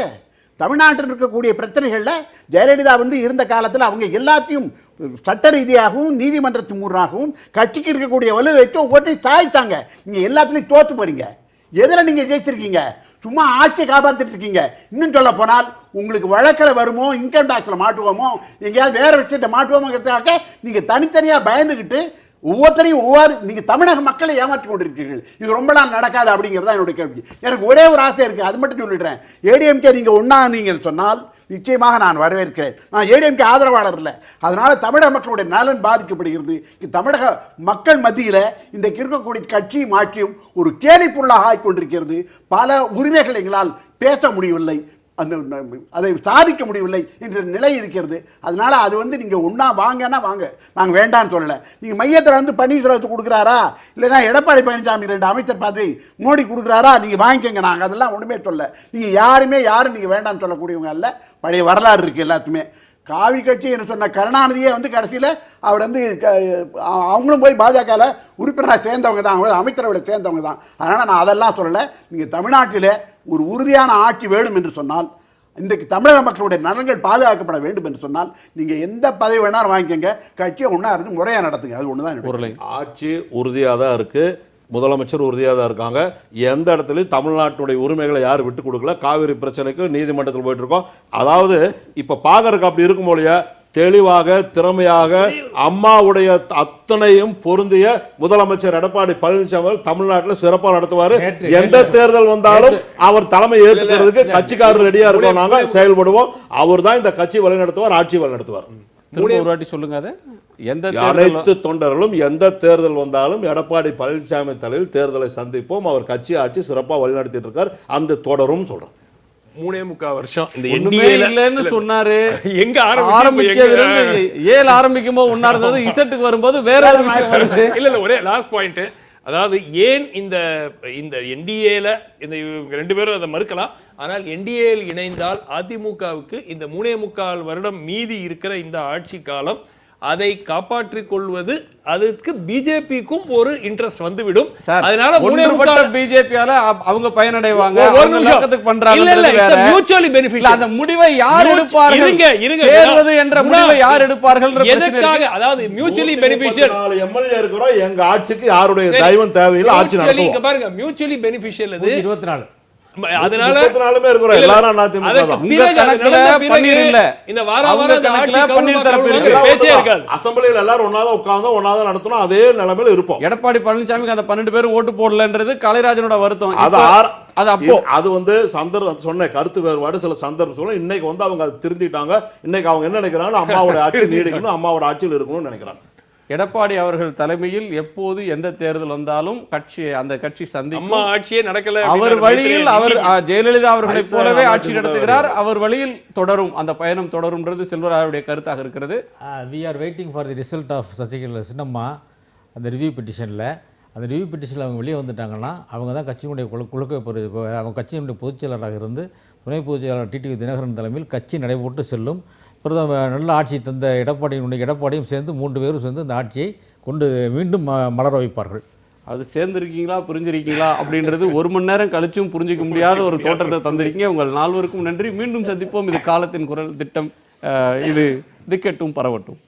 தமிழ்நாட்டில் இருக்கக்கூடிய பிரச்சனைகளில் ஜெயலலிதா வந்து இருந்த காலத்தில் அவங்க எல்லாத்தையும் சட்ட ரீதியாகவும் நீதிமன்றத்தின் மூலமாகவும் கட்சிக்கு இருக்கக்கூடிய வலு வச்சு ஒவ்வொன்றையும் சாய்த்தாங்க. நீங்கள் எல்லாத்துலேயும் தோற்று போகிறீங்க. எதில் நீங்கள் ஜெயிச்சிருக்கீங்க? சும்மா ஆட்சியை காப்பாற்றிட்டு இருக்கீங்க. இன்னும் சொல்ல போனால் உங்களுக்கு வழக்கில் வருமோ, இன்கம் டேக்ஸில் மாட்டுவோமோ, எங்கேயாவது வேறு விஷயத்தை மாட்டுவோமோங்கிறதுக்காக நீங்கள் தனித்தனியாக பயந்துக்கிட்டு ஒவ்வொருத்தரையும் நீங்கள் தமிழக மக்களை ஏமாற்றி கொண்டிருக்கீர்கள். இது ரொம்ப நாள் நடக்காது அப்படிங்கிறது தான் என்னுடைய கேள்வி. எனக்கு ஒரே ஒரு ஆசை இருக்குது, அது மட்டும் சொல்லிடுறேன். ஏடிஎம்கே நீங்கள் ஒன்றா நீங்கள் சொன்னால் நிச்சயமாக நான் வரவேற்கிறேன். நான் ஏடிஎம்கே ஆதரவாளர் இல்லை. அதனால் தமிழக மக்களுடைய நலன் பாதிக்கப்படுகிறது. தமிழக மக்கள் மத்தியில் இந்த இருக்கக்கூடிய கட்சியும் ஆட்சியும் ஒரு கேலி பொருளாக ஆகிக்கொண்டிருக்கிறது. பல உரிமைகள் எங்களால் பேச முடியவில்லை, அதை சாதிக்க முடியவில்லை என்ற நிலை இருக்கிறது. அதனால அது நீங்கள் ஒன்றா வாங்கன்னா வாங்க, நாங்கள் வேண்டான்னு சொல்லலை. நீங்கள் மையத்தில் பன்னீர்செல்வத்துக்கு கொடுக்குறாரா, இல்லைன்னா எடப்பாடி பழனிசாமி 2 அமைச்சர் பதவி மோடி கொடுக்குறாரா, நீங்கள் வாங்கிக்கோங்க, நாங்கள் அதெல்லாம் ஒன்றுமே சொல்ல. நீங்கள் யாரும் நீங்கள் வேண்டான்னு சொல்லக்கூடியவங்க அல்ல. பழைய வரலாறு இருக்குது எல்லாத்துமே. காவி கட்சி என்று சொன்ன கருணாநிதியே கடைசியில் அவர் அவங்களும் போய் பாஜகவில் உறுப்பினராக சேர்ந்தவங்க தான், அவங்க அமைச்சரவையில் சேர்ந்தவங்க தான். அதனால் நான் அதெல்லாம் சொல்லலை. நீங்கள் தமிழ்நாட்டில் ஒரு உறுதியான ஆட்சி வேணும் என்று சொன்னால், இன்றைக்கு தமிழக மக்களுடைய நலன்கள் பாதுகாக்கப்பட வேண்டும் என்று சொன்னால், நீங்கள் எந்த பதவி வேணாலும் வாங்கிக்கோங்க, கட்சியை ஒன்றா இருந்து முறையாக நடத்துங்க. அது ஒன்று தான். ஆட்சி உறுதியாக தான் இருக்குது, முதலமைச்சர் உறுதியாக தான் இருக்காங்க. எந்த இடத்துலையும் தமிழ்நாட்டுடைய உரிமைகளை யாரும் விட்டு கொடுக்கல. காவிரி பிரச்சனைக்கு நீதிமன்றத்தில் போயிட்டு இருக்கோம். அதாவது இப்போ பார்க்கறதுக்கு அப்படி இருக்கும் போலயே தெளிவாக திறமையாக அம்மாவுடைய அத்தனையும் பொருந்திய முதலமைச்சர் எடப்பாடி பழனிசாமி தமிழ்நாட்டில் சிறப்பாக நடத்துவார். எந்த தேர்தல் வந்தாலும் அவர் தலைமை ஏற்றுக்கிறதுக்கு கட்சிக்காரர்கள் ரெடியா இருக்கோம், நாங்கள் செயல்படுவோம். அவர் தான் இந்த கட்சி வழி நடத்துவார், ஆட்சி வழி நடத்துவார். ஒரு வாட்டி சொல்லுங்க. அது அனைத்து தொண்டர்களும் எந்த தேர்தல் வந்தாலும் எடப்பாடி பழனிசாமி தலையில் தேர்தலை சந்திப்போம். அவர் கட்சி ஆட்சி சிறப்பாக வழிநடத்திட்டு இருக்கார், அந்த தொடரும் சொல்றேன். 3.25 வருஷம் இந்த இல்லன்னு சொன்னாரு. எங்க ஆரம்பிக்கும் போது ஒன்னா இருந்தது, இசட்டுக்கு வரும்போது வேற இல்ல ஒரே லாஸ்ட் பாயிண்ட். அதாவது ஏன் இந்த என்டிஏல இந்த 2 பேரும் அதை மறுக்கலாம். ஆனால் என்டிஏல இணைந்தால் அதிமுகவுக்கு இந்த 3.25 வருடம் மீதி இருக்கிற இந்த ஆட்சி காலம் அதை காப்பாற்றிக் கொள்வது, அதுக்கு பிஜேபிக்கும் ஒரு இன்ட்ரெஸ்ட் வந்துவிடும். அதனால பிஜேபியால அவங்க பயனடைவாங்க. அந்த முடிவை யார் எடுப்பார்கள், சேர்வது என்ற முடிவை யார் எடுப்பார்கள், எதற்காக? அதாவது மியூச்சுவலி பெனிஃபிஷியல். எம்எல்ஏ இருக்கிறோம், எங்க ஆட்சிக்கு யாருடைய தெய்வம் தேவையில்லை, ஆட்சி நடத்துவோம். இங்க பாருங்க, மியூச்சுவலி பெனிஃபிஷியல் அது 24. அதனால இருக்கிறோம் எல்லாரும் அசம்பிளியில் எல்லாரும் ஒன்னாதான் உட்கார்ந்து ஒன்னாதான் நடத்தணும், அதே நிலைமையில இருப்போம். எடப்பாடி பழனிசாமிக்கு அந்த 12 பேரும் ஓட்டு போடலன்றது கலைராஜனோட வருத்தம். அது சொன்ன கருத்து வேறுபாடு சில சந்தர்ப்பம் சொல்ல. இன்னைக்கு அவங்க அதை திருந்திட்டாங்க. இன்னைக்கு அவங்க என்ன நினைக்கிறாங்க, அம்மாவோட ஆட்சி நீடிக்கணும், அம்மாவோட ஆட்சியில் இருக்கணும்னு நினைக்கிறாங்க. எடப்பாடி அவர்கள் தலைமையில் எப்போது எந்த தேர்தல் வந்தாலும் அந்த கட்சி சந்திக்கும். ஆட்சியே நடக்கல. அவர் வழியில் அவர் ஜெயலலிதா அவர்களைப் போலவே ஆட்சி நடத்துகிறார். அவர் வழியில் தொடரும், அந்த பயணம் தொடரும்ன்றது செல்வராயுடைய கருத்தாக இருக்கிறது. we are waiting for the result of Sasikala சின்னம்மா அந்த ரிவ்யூ பெட்டிஷனில். அந்த ரிவ்யூ பெட்டிஷனில் அவங்க வெளியே வந்துட்டாங்கன்னா அவங்க தான் கட்சியினுடைய அவங்க கட்சியினுடைய பொதுச்செயலராக இருந்து துணை பொதுச்செயலாளர் டிடிவி தினகரன் தலைமையில் கட்சி நடைபெற்று செல்லும். நல்ல ஆட்சி தந்த எடப்பாடியும் சேர்ந்து 3 பேரும் சேர்ந்து இந்த ஆட்சியை கொண்டு மீண்டும் மலர வைப்பார்கள். அது சேர்ந்துருக்கீங்களா புரிஞ்சிருக்கீங்களா அப்படின்றது 1 மணி நேரம் கழிச்சும் புரிஞ்சிக்க முடியாத ஒரு தோற்றத்தை தந்திருக்கீங்க. உங்கள் 4 நன்றி. மீண்டும் சந்திப்போம். இது காலத்தின் குரல் திட்டம். இது திக்கட்டும் பரவட்டும்.